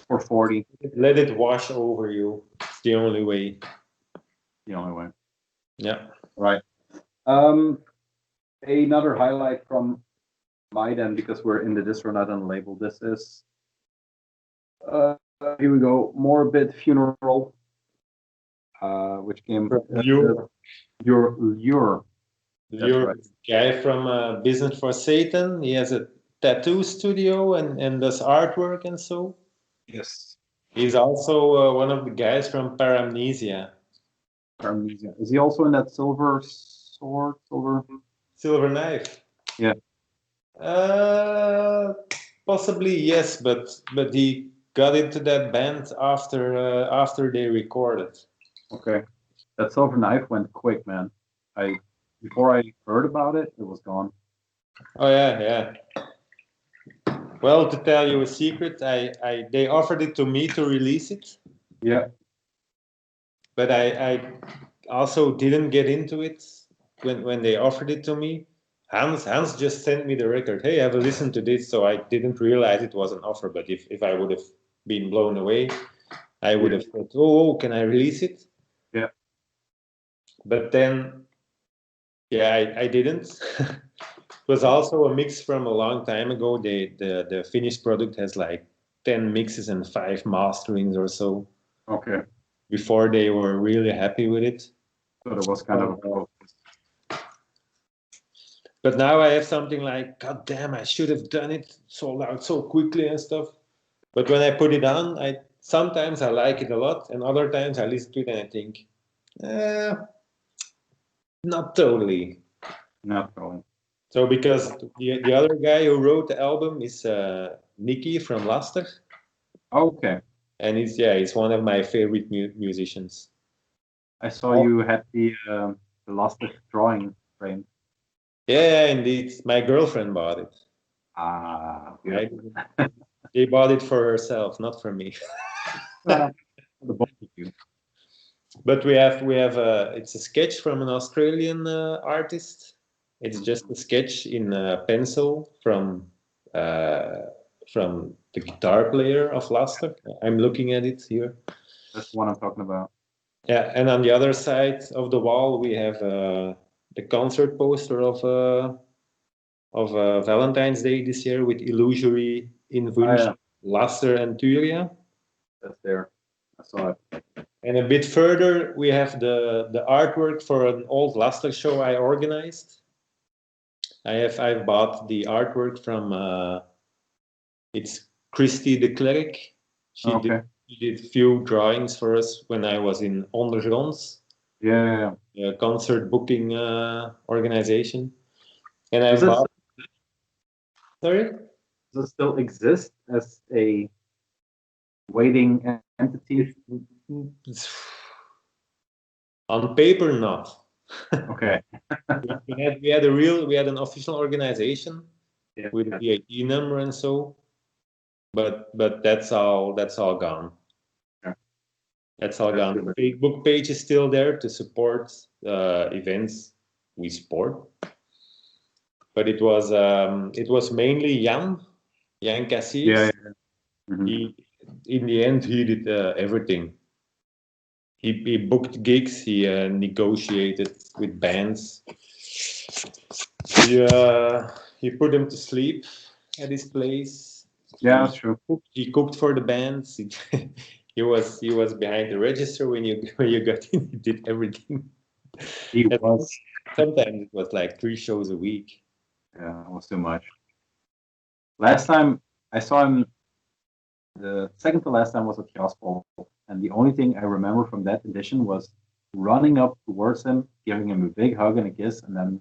Speaker 1: for 40.
Speaker 2: Let it wash over you. It's the only way.
Speaker 1: The only way.
Speaker 2: Yeah.
Speaker 1: Right. Another highlight from my then, because we're in the distro, not on the label. This is here we go. Morbid Funeral, which came
Speaker 2: Your
Speaker 1: That's right.
Speaker 2: guy from Business for Satan. He has a tattoo studio and does artwork and so.
Speaker 1: Yes.
Speaker 2: He's also one of the guys from Paramnesia.
Speaker 1: Paramnesia. Is he also in that silver sword?
Speaker 2: Silver Knife.
Speaker 1: Yeah.
Speaker 2: Possibly yes, but he got into that band after they recorded.
Speaker 1: Okay. That silver knife went quick, man. Before I heard about it, it was gone.
Speaker 2: Oh yeah. Well, to tell you a secret, they offered it to me to release it.
Speaker 1: Yeah.
Speaker 2: But I also didn't get into it when they offered it to me. Hans just sent me the record. Hey, have a listen to this. So I didn't realize it was an offer. But if I would have been blown away, I would have said, "Oh, can I release it?"
Speaker 1: Yeah.
Speaker 2: But then, yeah, I didn't. It was also a mix from a long time ago. The finished product has like 10 mixes and 5 masterings or so.
Speaker 1: Okay.
Speaker 2: Before they were really happy with it.
Speaker 1: So there was kind of a focus.
Speaker 2: But now I have something like, God damn, I should have done it, sold out so quickly and stuff. But when I put it on, sometimes I like it a lot, and other times I listen to it and I think, not totally.
Speaker 1: Not totally.
Speaker 2: So because the other guy who wrote the album is Nicky from Laster.
Speaker 1: Okay.
Speaker 2: And he's one of my favorite musicians.
Speaker 1: I saw you had the Luster drawing frame.
Speaker 2: Yeah, indeed. My girlfriend bought it. They bought it for herself, not for me.
Speaker 1: The both of you.
Speaker 2: But we have it's a sketch from an Australian artist. It's just a sketch in pencil from the guitar player of Laster. I'm looking at it here.
Speaker 1: That's the one I'm talking about.
Speaker 2: Yeah, and on the other side of the wall we have the concert poster of Valentine's Day this year with Illusory, Invunche, Laster, and Turia.
Speaker 1: That's there. I saw it.
Speaker 2: And a bit further, we have the artwork for an old Laster show I organized. I've bought the artwork from it's Christy the Cleric. She did a few drawings for us when I was in Ondergronds.
Speaker 1: Yeah.
Speaker 2: A concert booking organization. And I bought. Sorry?
Speaker 1: Does it still exist as a waiting entity?
Speaker 2: On paper, not.
Speaker 1: Okay.
Speaker 2: we had an official organization with a VAT number and so, but that's all gone.
Speaker 1: Yeah.
Speaker 2: That's all gone. The Facebook page is still there to support events we support, but it was mainly Jan Cassiers.
Speaker 1: Yeah. Mm-hmm.
Speaker 2: In the end, he did everything. He booked gigs. He negotiated with bands. He put them to sleep at his place.
Speaker 1: Yeah, that's true.
Speaker 2: He cooked for the bands. He was behind the register when you got in. He did everything.
Speaker 1: He was.
Speaker 2: Sometimes it was like 3 shows a week.
Speaker 1: Yeah, it was too much. Last time I saw him, the second to last time was at Gospel, and the only thing I remember from that edition was running up towards him, giving him a big hug and a kiss, and then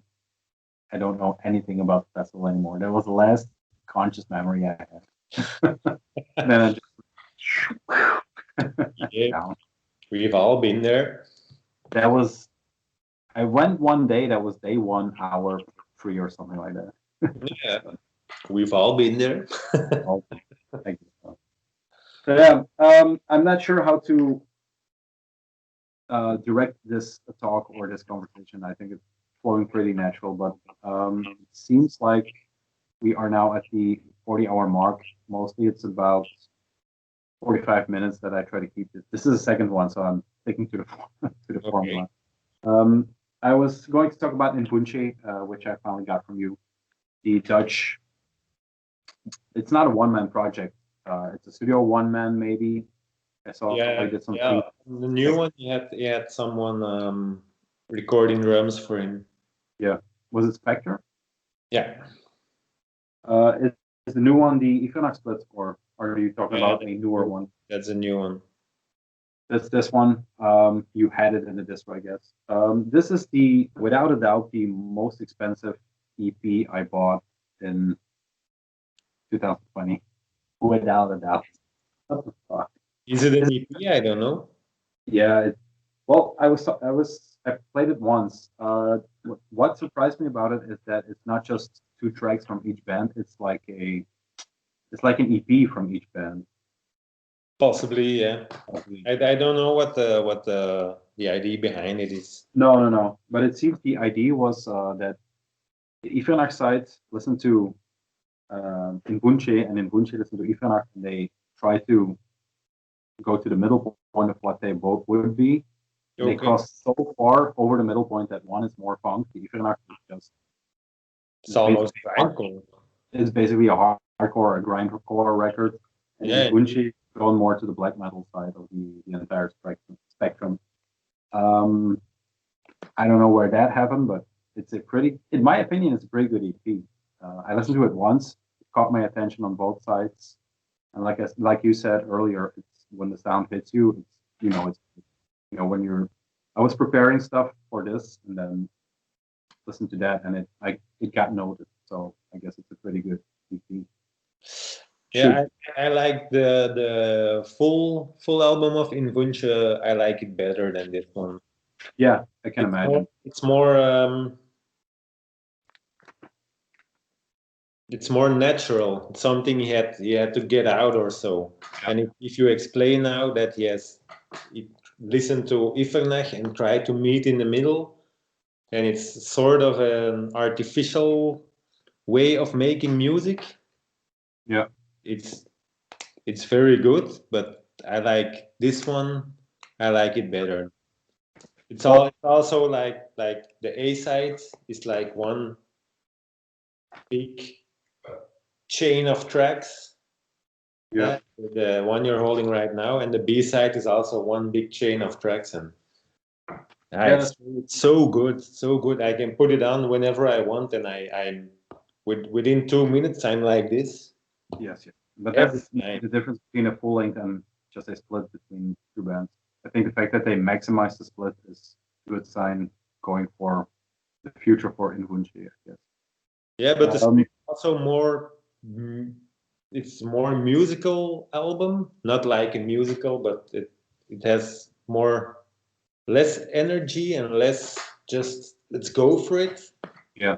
Speaker 1: I don't know anything about the festival anymore. That was the last conscious memory I had. And then I just
Speaker 2: down. We've all been there.
Speaker 1: I went one day, that was day 1, hour 3 or something like that.
Speaker 2: Yeah, we've all been there.
Speaker 1: Thank you. So yeah, I'm not sure how to direct this talk or this conversation. I think it's flowing pretty natural, but it seems like we are now at the 40-hour mark. Mostly it's about 45 minutes that I try to keep it. This is the second one, so I'm sticking to the formula. I was going to talk about Invunche, which I finally got from you, the Dutch it's not a one-man project. It's a studio one-man maybe. I saw
Speaker 2: Yeah,
Speaker 1: they did some
Speaker 2: yeah. The new one, he had someone recording drums for him.
Speaker 1: Yeah, was it Spectre?
Speaker 2: Yeah,
Speaker 1: Is the new one the Equinox split, or are you talking
Speaker 2: yeah,
Speaker 1: about a newer one?
Speaker 2: that's a new one.
Speaker 1: That's this one. You had it in the distro, I guess. This is without a doubt, the most expensive EP I bought in 2020. Without a doubt. What the fuck?
Speaker 2: Is it an EP? I don't know.
Speaker 1: Yeah. Well, I played it once. What surprised me about it is that it's not just two tracks from each band. It's like an EP from each band.
Speaker 2: Possibly, yeah. I don't know what the idea behind it is.
Speaker 1: No. But it seems the idea was that the Evenacht side listened to Invunche, and Invunche listened to Evenacht, and they try to go to the middle point of what they both would be. And they
Speaker 2: Okay.
Speaker 1: cross so far over the middle point that one is more funk. The Evenacht is just
Speaker 2: It's almost grindcore.
Speaker 1: it's basically a hardcore, a grindcore record, and
Speaker 2: Yeah.
Speaker 1: Invunche gone more to the black metal side of the entire spectrum. I don't know where that happened, but in my opinion, it's a pretty good EP. I listened to it once, it caught my attention on both sides, and like you said earlier, it's when the sound hits you, when I was preparing stuff for this, and then listened to that, and it got noticed. So I guess it's a pretty good EP.
Speaker 2: Yeah, I like the full album of Invunche. I like it better than this one.
Speaker 1: Yeah, I can imagine.
Speaker 2: It's more natural. It's something he had to get out or so.
Speaker 1: Yeah.
Speaker 2: And if you explain now that he listened to Ifernach and tried to meet in the middle, and it's sort of an artificial way of making music.
Speaker 1: Yeah,
Speaker 2: it's very good, but I like this one. I like it better. It's also like the A side is like one big chain of tracks.
Speaker 1: yeah.
Speaker 2: The one you're holding right now, and the B side is also one big chain of tracks, and it's so good. I can put it on whenever I want, and I'm within 2 minutes I'm like this.
Speaker 1: Yes. But that's the difference between a full length and just a split between two bands. I think the fact that they maximize the split is a good sign going for the future for Invunche, I guess.
Speaker 2: Yeah, but the split also more. It's more musical album, not like a musical, but it has less energy and less just let's go for it.
Speaker 1: Yeah,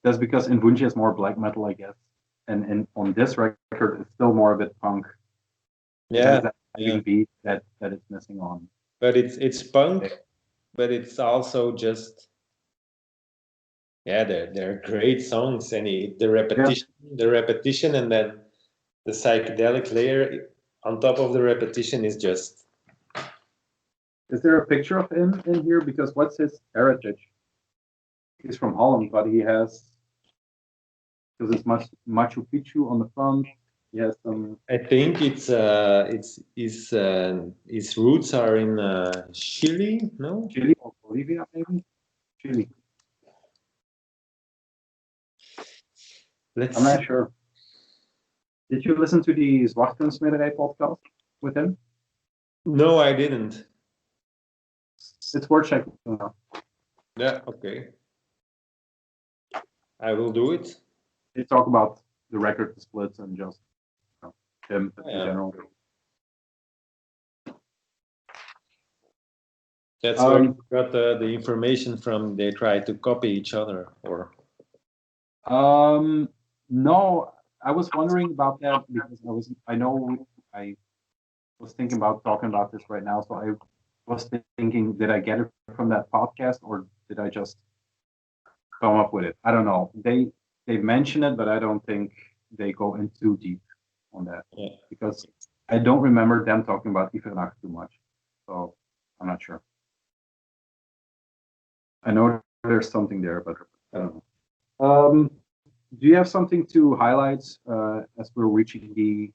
Speaker 1: that's because Invunche is more black metal, I guess, and on this record it's still more of a punk.
Speaker 2: Yeah,
Speaker 1: beat that it's missing on.
Speaker 2: But it's punk, but it's also just they're great songs, and the repetition, and then the psychedelic layer on top of the repetition is just.
Speaker 1: Is there a picture of him in here? Because what's his heritage? He's from Holland, but because it's Machu Picchu on the front. He has some.
Speaker 2: I think it's his roots are in Chile, no?
Speaker 1: Chile or Bolivia, maybe. Chile. I'm not sure. Did you listen to the Zwachtensmederij podcast with him?
Speaker 2: No, I didn't.
Speaker 1: It's worth checking out.
Speaker 2: Yeah, okay. I will do it.
Speaker 1: They talk about the record splits and just him in general.
Speaker 2: That's where you got the information from. They try to copy each other, or.
Speaker 1: No, I was wondering about that because I was thinking about talking about this right now. So I was thinking, did I get it from that podcast or did I just come up with it? I don't know. They mention it, but I don't think they go in too deep on that because I don't remember them talking about Ifernach too much. So I'm not sure. I know there's something there, but I don't know. Do you have something to highlight as we're reaching the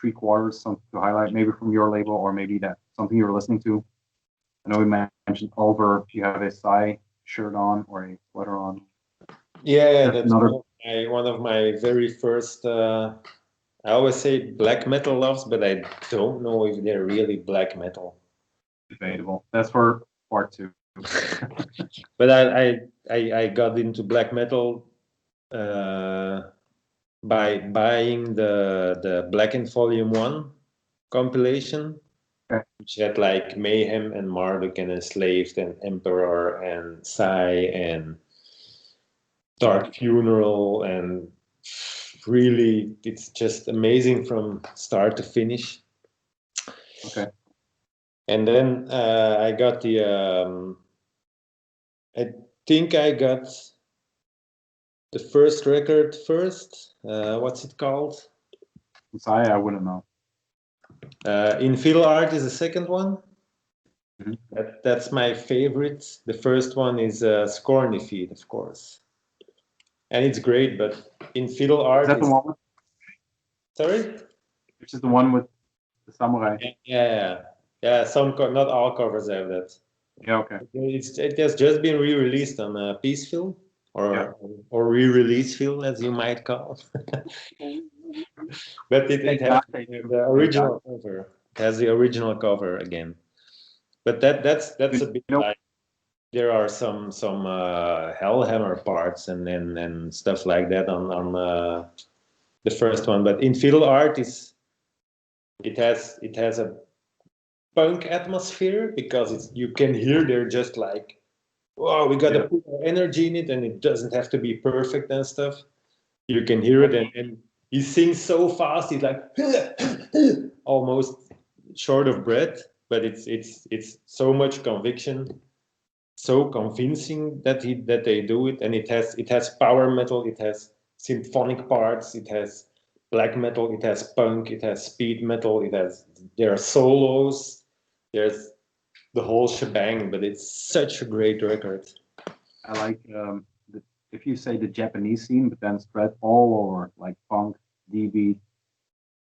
Speaker 1: 3/4? Something to highlight, maybe from your label, or maybe that something you were listening to? I know we mentioned Ulver. You have a Psy shirt on or a sweater on.
Speaker 2: Yeah,
Speaker 1: That's
Speaker 2: that's
Speaker 1: another.
Speaker 2: one of my very first. I always say black metal loves, but I don't know if they're really black metal.
Speaker 1: Debatable. That's for part 2.
Speaker 2: But I got into black metal by buying the Blackened Vol.1 compilation,
Speaker 1: Okay.
Speaker 2: which had like Mayhem and Marduk and Enslaved and Emperor and Psy and Dark Funeral, and really it's just amazing from start to finish.
Speaker 1: Okay.
Speaker 2: And then I got the I think I got the first record first. What's it called?
Speaker 1: Psy, I wouldn't know.
Speaker 2: Infidel Art is the second one.
Speaker 1: Mhm.
Speaker 2: That's my favorite. The first one is Scorn Defeat, of course, and it's great. But Infidel Art
Speaker 1: Is that the one? With,
Speaker 2: sorry.
Speaker 1: which is the one with the samurai?
Speaker 2: Yeah. Not all covers have that.
Speaker 1: Yeah. Okay.
Speaker 2: It has just been re-released on Peaceful or re-release Phil, as you might call. But it has the original cover. It has the original cover again. But that's a bit like there are some Hellhammer parts and stuff like that on the first one. But Infidel Art it has a punk atmosphere because you can hear they're just like, oh, we got to put our energy in it, and it doesn't have to be perfect and stuff. You can hear it, and he sings so fast, he's like almost short of breath, but it's so much conviction, so convincing that they do it, and it has power metal, it has symphonic parts, it has black metal, it has punk, it has speed metal, there are solos, there's the whole shebang, but it's such a great record.
Speaker 1: I like if you say the Japanese scene, but then spread all over, like punk, D-beat,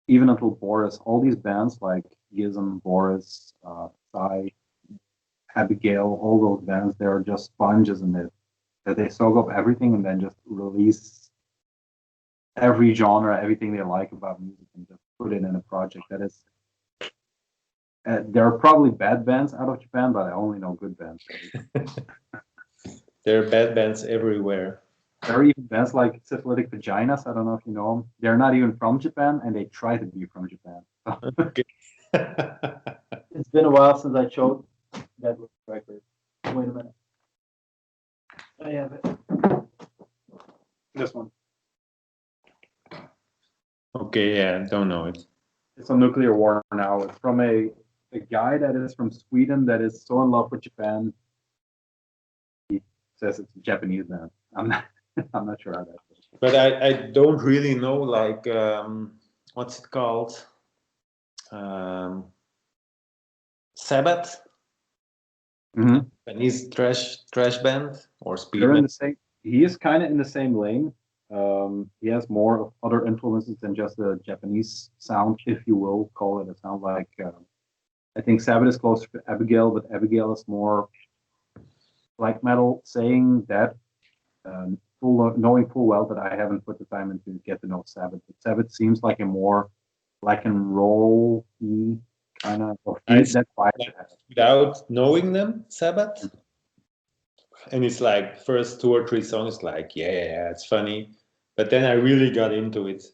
Speaker 1: even until Boris. All these bands like Gizm, Boris, Psy, Abigail, all those bands, they are just sponges in it. That they soak up everything and then just release every genre, everything they like about music, and just put it in a project. That is. There are probably bad bands out of Japan, but I only know good bands.
Speaker 2: There are bad bands everywhere.
Speaker 1: There are even bands like Syphilitic Vaginas. I don't know if you know them. They're not even from Japan, and they try to be from Japan.
Speaker 2: Okay.
Speaker 3: It's been a while since I showed that record. Wait a minute. I have it.
Speaker 1: This one.
Speaker 2: Okay, yeah, don't know it.
Speaker 1: It's on Nuclear War now. It's from a guy that is from Sweden that is so in love with Japan. He says it's a Japanese band. I'm not sure how that is.
Speaker 2: But I don't really know, like, what's it called? Sabbath?
Speaker 1: Mm-hmm.
Speaker 2: Japanese trash band or speed
Speaker 1: They're in
Speaker 2: metal?
Speaker 1: the same. He is kind of in the same lane. He has more of other influences than just the Japanese sound, if you will call it a sound. Like I think Sabbath is closer to Abigail, but Abigail is more black metal. Saying that, knowing full well that I haven't put the time into to get to know Sabbath. But Sabbath seems like a more black and roll kind of. That's why
Speaker 2: without knowing them, Sabbath. And it's like first 2 or 3 songs, like yeah, it's funny, but then I really got into it.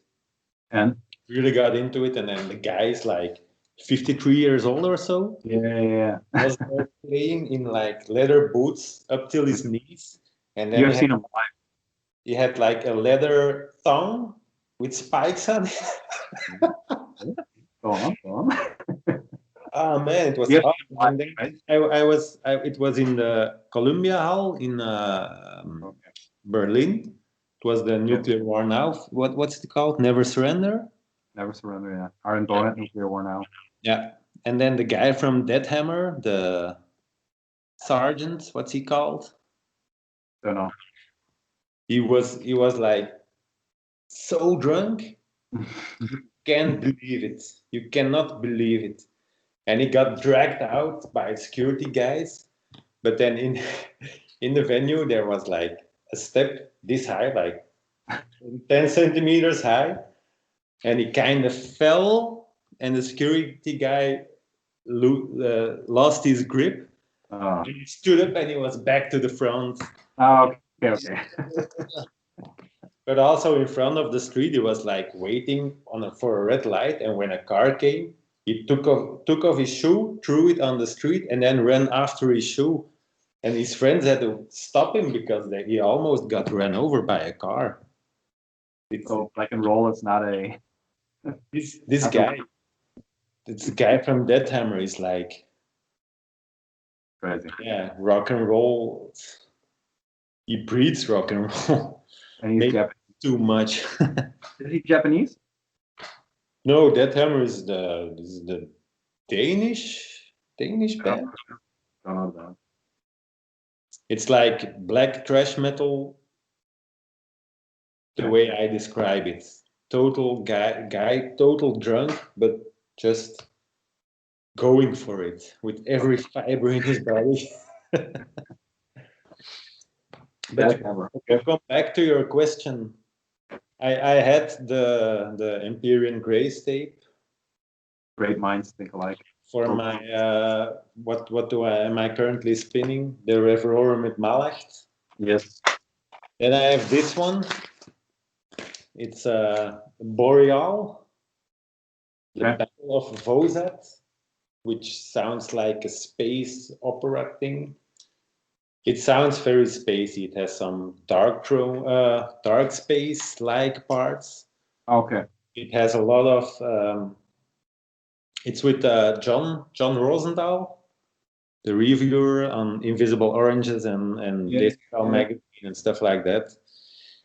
Speaker 1: And
Speaker 2: and then the guy is like 53 years old or so.
Speaker 1: Yeah.
Speaker 2: Was playing in like leather boots up till his knees, and then
Speaker 1: You have seen him live.
Speaker 2: he had like a leather thong with spikes on it.
Speaker 1: Go on.
Speaker 2: Oh man, it was
Speaker 1: Yes,
Speaker 2: awesome. And then it was in the Columbia Hall in Berlin. It was the Nuclear War Now. What's it called? Never Surrender.
Speaker 1: Never Surrender. Yeah, Iron Donut, Nuclear War Now.
Speaker 2: Yeah, and then the guy from Deathhammer, the sergeant, what's he called?
Speaker 1: Don't know.
Speaker 2: He was like so drunk. Can't believe it. You cannot believe it. And he got dragged out by security guys. But then in the venue there was like a step this high, like 10 centimeters high, and he kind of fell, and the security guy lost his grip. And he stood up and he was back to the front.
Speaker 1: Okay.
Speaker 2: But also in front of the street, he was like waiting for a red light, and when a car came, he took off his shoe, threw it on the street, and then ran after his shoe. And his friends had to stop him because he almost got run over by a car.
Speaker 1: So black and roll is not a
Speaker 2: this guy from Death Hammer is like
Speaker 1: crazy.
Speaker 2: Yeah, rock and roll. He breeds rock and roll.
Speaker 1: And he's
Speaker 2: Maybe
Speaker 1: Japanese.
Speaker 2: too much.
Speaker 1: Is he Japanese?
Speaker 2: No, Death Hammer is the Danish band.
Speaker 1: Don't know that.
Speaker 2: It's like black thrash metal. The way I describe it, total guy, total drunk, but just going for it with every fiber in his body. But to come back to your question, I had the Empyrean Grace tape.
Speaker 1: Great minds think alike.
Speaker 2: For my what am I currently spinning? The Reverorum mit Malacht.
Speaker 1: Yes.
Speaker 2: Then I have this one. It's a Boreal, the Battle of Vozat, which sounds like a space opera thing. It sounds very spacey. It has some dark space-like parts.
Speaker 1: Okay.
Speaker 2: It has a lot of. It's with John Rosendahl, the reviewer on Invisible Oranges and Distro magazine and stuff like that.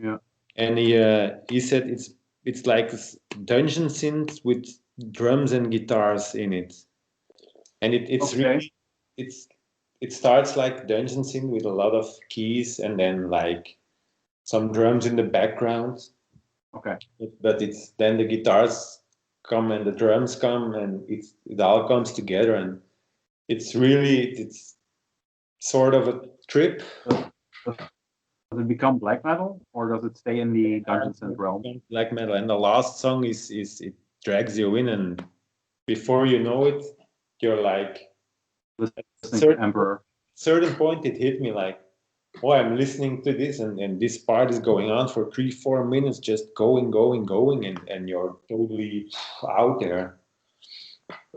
Speaker 1: Yeah.
Speaker 2: And he said it's like dungeon synth with drums and guitars in it, and it's really it starts like dungeon synth with a lot of keys and then like some drums in the background.
Speaker 1: Okay.
Speaker 2: But it's then the guitars come and the drums come and it all comes together, and it's sort of a trip.
Speaker 1: Does it become black metal, or does it stay in the dungeon synth realm?
Speaker 2: Black metal, and the last song is it drags you in, and before you know it, you're like. Certain point, it hit me like, oh, I'm listening to this, and this part is going on for 3-4 minutes, just going, and you're totally out there.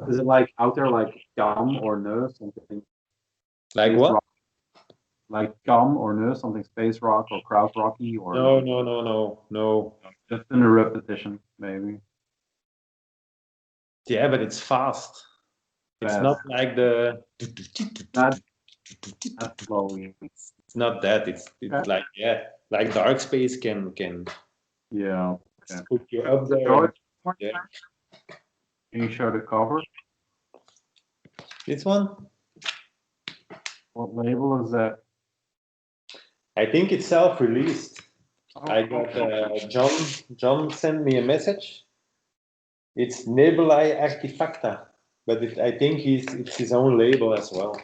Speaker 1: Is it like out there, like Gum or No, something?
Speaker 2: Like what?
Speaker 1: Rock? Like Gum or No, something space rock or crowd rocky or?
Speaker 2: No.
Speaker 1: Just in a repetition, maybe.
Speaker 2: Yeah, but it's fast. It's not like the.
Speaker 1: Not slow.
Speaker 2: It's not that. It's like like dark space can.
Speaker 1: Yeah.
Speaker 2: Put you up there.
Speaker 1: Can you show the cover?
Speaker 2: This one?
Speaker 1: What label is that?
Speaker 2: I think it's self-released.
Speaker 1: Oh,
Speaker 2: I got John sent me a message. It's Nebulae Artifacta, but I think it's his own label as well.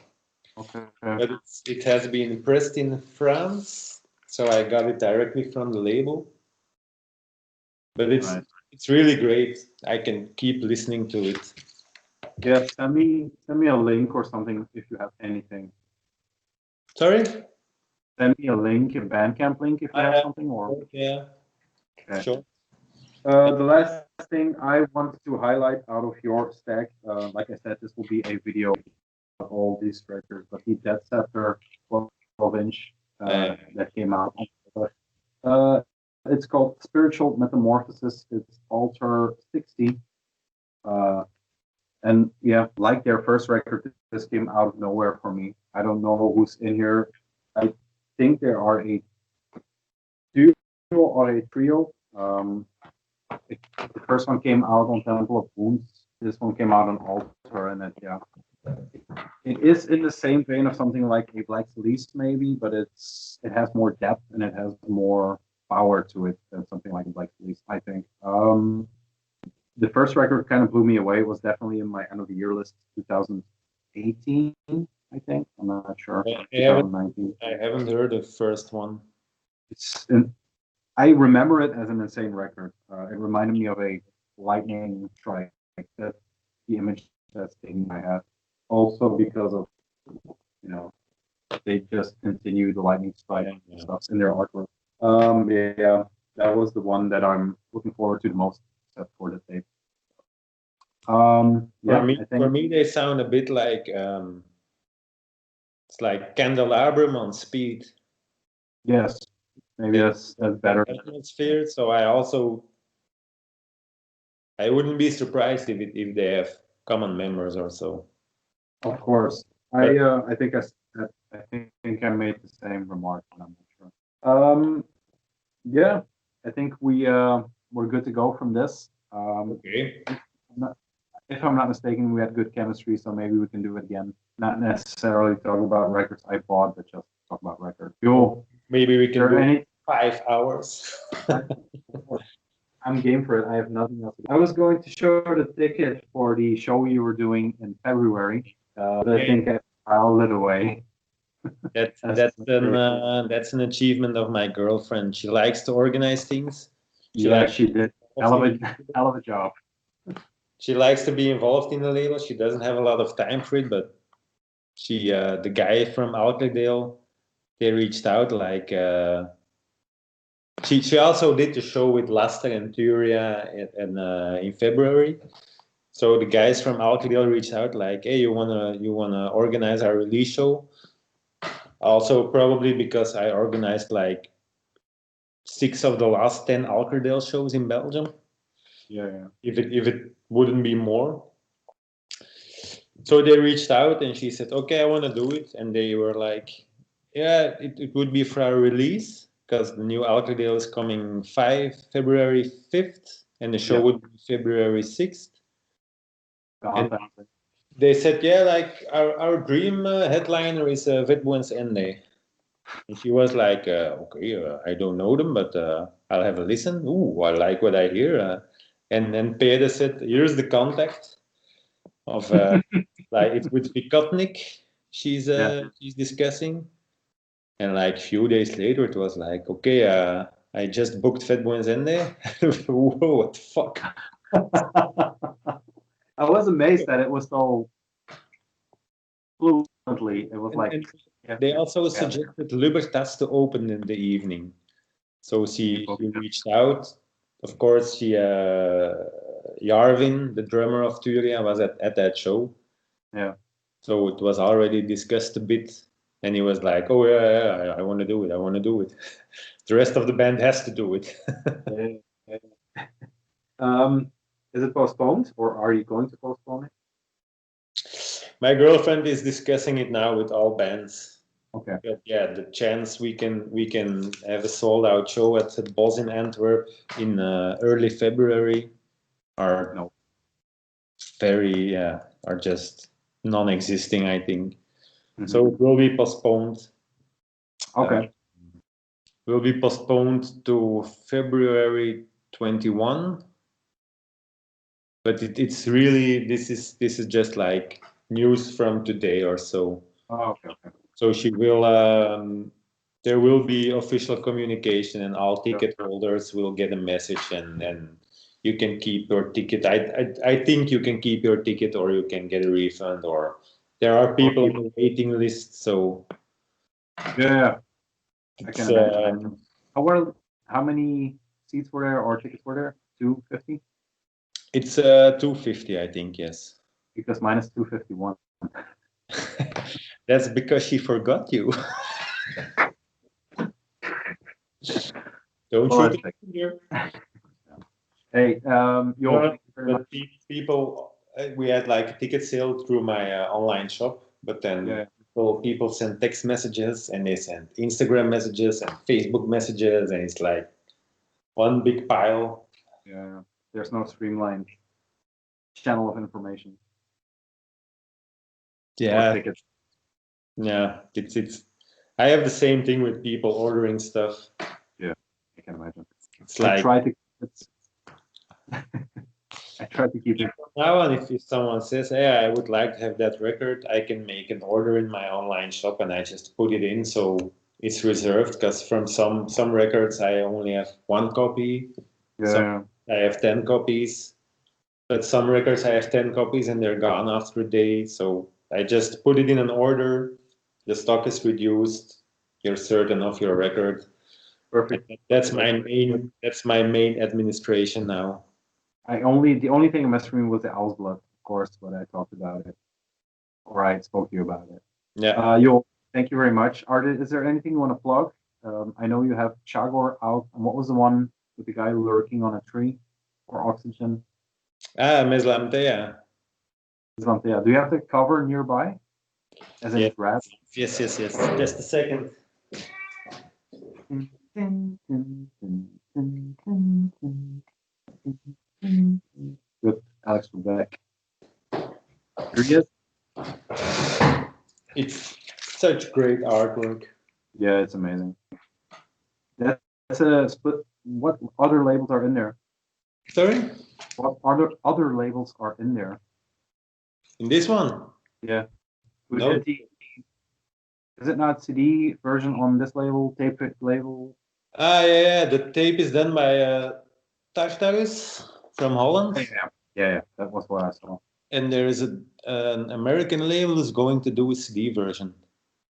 Speaker 1: Okay.
Speaker 2: But it has been pressed in France, so I got it directly from the label. But it's really great. I can keep listening to it.
Speaker 1: Yeah, send me a link or something if you have anything.
Speaker 2: Sorry?
Speaker 1: Send me a link, a Bandcamp link if you have something. Or
Speaker 2: yeah. Okay. Sure.
Speaker 1: The last thing I wanted to highlight out of your stack, like I said, this will be a video of all these records, but the Death Chapter 12-inch that came out. It's called Spiritual Metamorphosis. It's Alter 60. And yeah, like their first record, this came out of nowhere for me. I don't know who's in here. I think there are a duo or a trio. The first one came out on Temple of Wounds. This one came out on Alter, and it is in the same vein of something like a Black Celeste maybe, but it has more depth and it has more power to it than something like Black Police, I think. The first record kind of blew me away. It was definitely in my end of the year list, 2018, I think. I'm not sure.
Speaker 2: I
Speaker 1: 2019.
Speaker 2: haven't heard the first one.
Speaker 1: I remember it as an insane record. It reminded me of a lightning strike. That's the image that's staying in my head. Also because of, they just continued the lightning strike stuff in their artwork. Yeah, that was the one that I'm looking forward to the most, except for the tape.
Speaker 2: For me, they sound a bit like it's like Candelabrum on speed.
Speaker 1: Yes, maybe that's better.
Speaker 2: Atmosphere. So I wouldn't be surprised if they have common members or so.
Speaker 1: Of course, I think I made the same remark, and I'm not sure. Yeah, I think we're good to go from this.
Speaker 2: Okay.
Speaker 1: If I'm not mistaken, we had good chemistry, so maybe we can do it again. Not necessarily talk about records I bought, but just talk about records. Cool.
Speaker 2: Maybe we can do 5 hours.
Speaker 1: I'm game for it. I have nothing else to do. I was going to show the ticket for the show you were doing in February, but I think I filed it away.
Speaker 2: That's an achievement of my girlfriend. She likes to organize things.
Speaker 1: She did. Hell of a job.
Speaker 2: She likes to be involved in the label. She doesn't have a lot of time for it, but the guy from Alkerdale, they reached out like. She also did the show with Laster and Turia in February. So the guys from Alkerdale reached out like, hey, you wanna organize our release show? Also probably because I organized like 6 of the last 10 Alkerdale shows in Belgium.
Speaker 1: Yeah.
Speaker 2: If it wouldn't be more. So they reached out and she said, okay, I want to do it. And they were like, yeah, it would be for our release because the new Alkerdale is coming February 5th and the show would be February 6th. And they said, yeah, like our dream headliner is Vetboens Ende. And she was like, okay, I don't know them, but I'll have a listen. Ooh, I like what I hear. And then Peter said, here's the contact of like it's with Vikotnik. She's discussing. And like a few days later, it was like, okay, I just booked Vetboens Ende. Whoa, what the fuck?
Speaker 1: I was amazed that it was so fluently. It was
Speaker 2: they also suggested Libertas to open in the evening. So she reached out. Of course, Jarvin, the drummer of Turia, was at that show.
Speaker 1: Yeah.
Speaker 2: So it was already discussed a bit. And he was like, oh, yeah, I want to do it. I want to do it. The rest of the band has to do it.
Speaker 1: Is it postponed or are you going to postpone it?
Speaker 2: My girlfriend is discussing it now with all bands.
Speaker 1: Okay.
Speaker 2: But yeah, the chance we can have a sold out show at the Bos in Antwerp in early February are just non-existing, I think. Mm-hmm. So it will be postponed.
Speaker 1: Okay.
Speaker 2: Will be postponed to February 21. But it's really this is just like news from today or so.
Speaker 1: Oh, okay.
Speaker 2: So she will. There will be official communication, and all ticket holders will get a message, and you can keep your ticket. I think you can keep your ticket, or you can get a refund, or there are people on the waiting list. So
Speaker 1: yeah, I can imagine. How many seats were there or tickets were there? 250.
Speaker 2: It's 250, I think. Yes.
Speaker 1: Because mine is 251.
Speaker 2: That's because she forgot you. Don't shoot it here.
Speaker 1: Hey,
Speaker 2: people, we had like a ticket sale through my online shop, but then people send text messages and they send Instagram messages and Facebook messages, and it's like one big pile.
Speaker 1: Yeah, there's no streamlined channel of information.
Speaker 2: Yeah. Yeah, it's. I have the same thing with people ordering stuff.
Speaker 1: Yeah, can imagine.
Speaker 2: It's
Speaker 1: I
Speaker 2: like
Speaker 1: try to. I try to keep it.
Speaker 2: now on, if someone says, "Hey, I would like to have that record," I can make an order in my online shop and I just put it in, so it's reserved. Because from some records I only have 1 copy,
Speaker 1: Yeah.
Speaker 2: I have 10 copies, but some records I have 10 copies and they're gone after a day. So I just put it in an order. The stock is reduced. You're certain of your record.
Speaker 1: Perfect.
Speaker 2: That's my main administration now.
Speaker 1: The only thing that messed with me was the owl's blood, of course, when I talked about it, or I spoke to you about it.
Speaker 2: Yeah.
Speaker 1: Yo, thank you very much. Art, is there anything you want to plug? I know you have Chagor out, and what was the one with the guy lurking on a tree or oxygen?
Speaker 2: Meslamtea.
Speaker 1: Yeah. Do you have the cover nearby? As in
Speaker 2: Yeah.
Speaker 1: red?
Speaker 2: Yes. Just a second.
Speaker 1: Good, Alex, we're back. Here he is.
Speaker 2: It's such great artwork.
Speaker 1: Yeah, it's amazing. That's a split. What other labels are in there?
Speaker 2: Sorry?
Speaker 1: What other labels are in there?
Speaker 2: In this one?
Speaker 1: Yeah.
Speaker 2: No.
Speaker 1: Is it not CD version on this label, tape label?
Speaker 2: Yeah. The tape is done by Tartarus from Holland.
Speaker 1: Yeah. That was what I saw.
Speaker 2: And there is an American label who's going to do a CD version.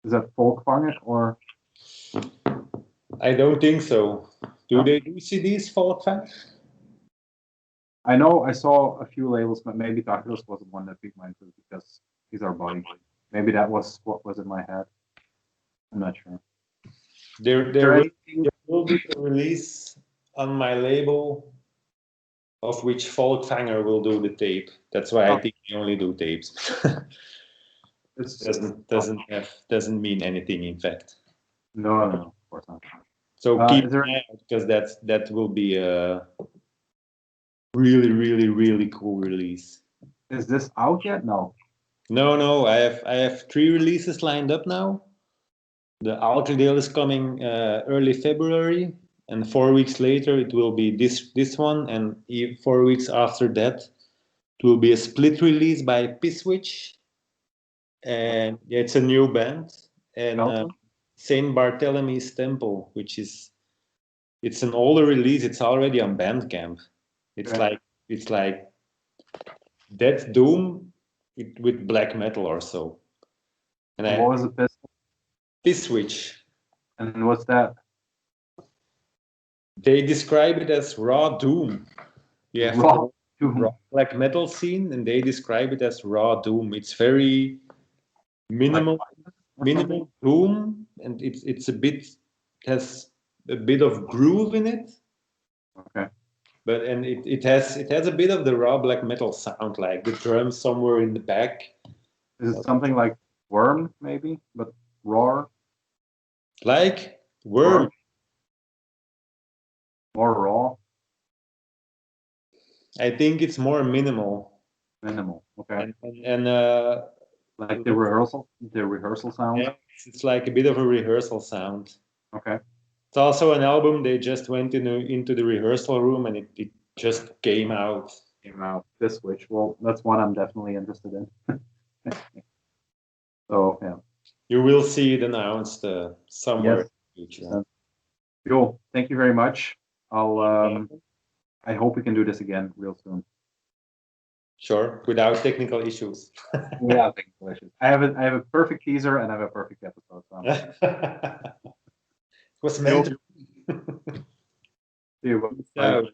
Speaker 1: Is that Volkswagen or?
Speaker 2: I don't think so. Do
Speaker 1: No.
Speaker 2: they do CDs, Volkswagen?
Speaker 1: I know I saw a few labels, but maybe Tacos was the one that piqued my interest because he's our buddy. Maybe that was what was in my head. I'm not sure.
Speaker 2: There will be a release on my label of which Volkswagen will do the tape. That's why I think we only do tapes. doesn't mean anything in fact.
Speaker 1: No, of course not.
Speaker 2: So keep an eye out because that will be a really cool release.
Speaker 1: Is this out yet? No.
Speaker 2: No. I have 3 releases lined up now. The Ulver is coming early February, and 4 weeks later it will be this one, and 4 weeks after that it will be a split release by Pisswitch, and it's a new band, and Saint Bartholomew's Temple, which it's an older release. It's already on Bandcamp. It's like Death Doom with black metal or so. And
Speaker 1: what was the
Speaker 2: Pisswitch.
Speaker 1: And what's that?
Speaker 2: They describe it as raw doom. You have raw black metal scene, and they describe it as raw doom. It's very minimal doom, and it's has a bit of groove in it.
Speaker 1: Okay.
Speaker 2: But it has a bit of the raw black metal sound, like the drums somewhere in the back.
Speaker 1: Is it something like Worm, maybe, but raw?
Speaker 2: Like Worm.
Speaker 1: More raw.
Speaker 2: I think it's more minimal.
Speaker 1: Okay.
Speaker 2: And
Speaker 1: like the rehearsal sound.
Speaker 2: Yeah, it's like a bit of a rehearsal sound.
Speaker 1: Okay.
Speaker 2: It's also an album they just went into the rehearsal room and it just came out.
Speaker 1: Pisswitch. Well, that's one I'm definitely interested in. So yeah.
Speaker 2: You will see it announced somewhere in the future.
Speaker 1: Cool. Thank you very much. I hope we can do this again real soon.
Speaker 2: Sure, without technical issues.
Speaker 1: Without technical issues. I have a perfect teaser and I have a perfect episode. So
Speaker 2: It was meant to.
Speaker 1: See you. Bye.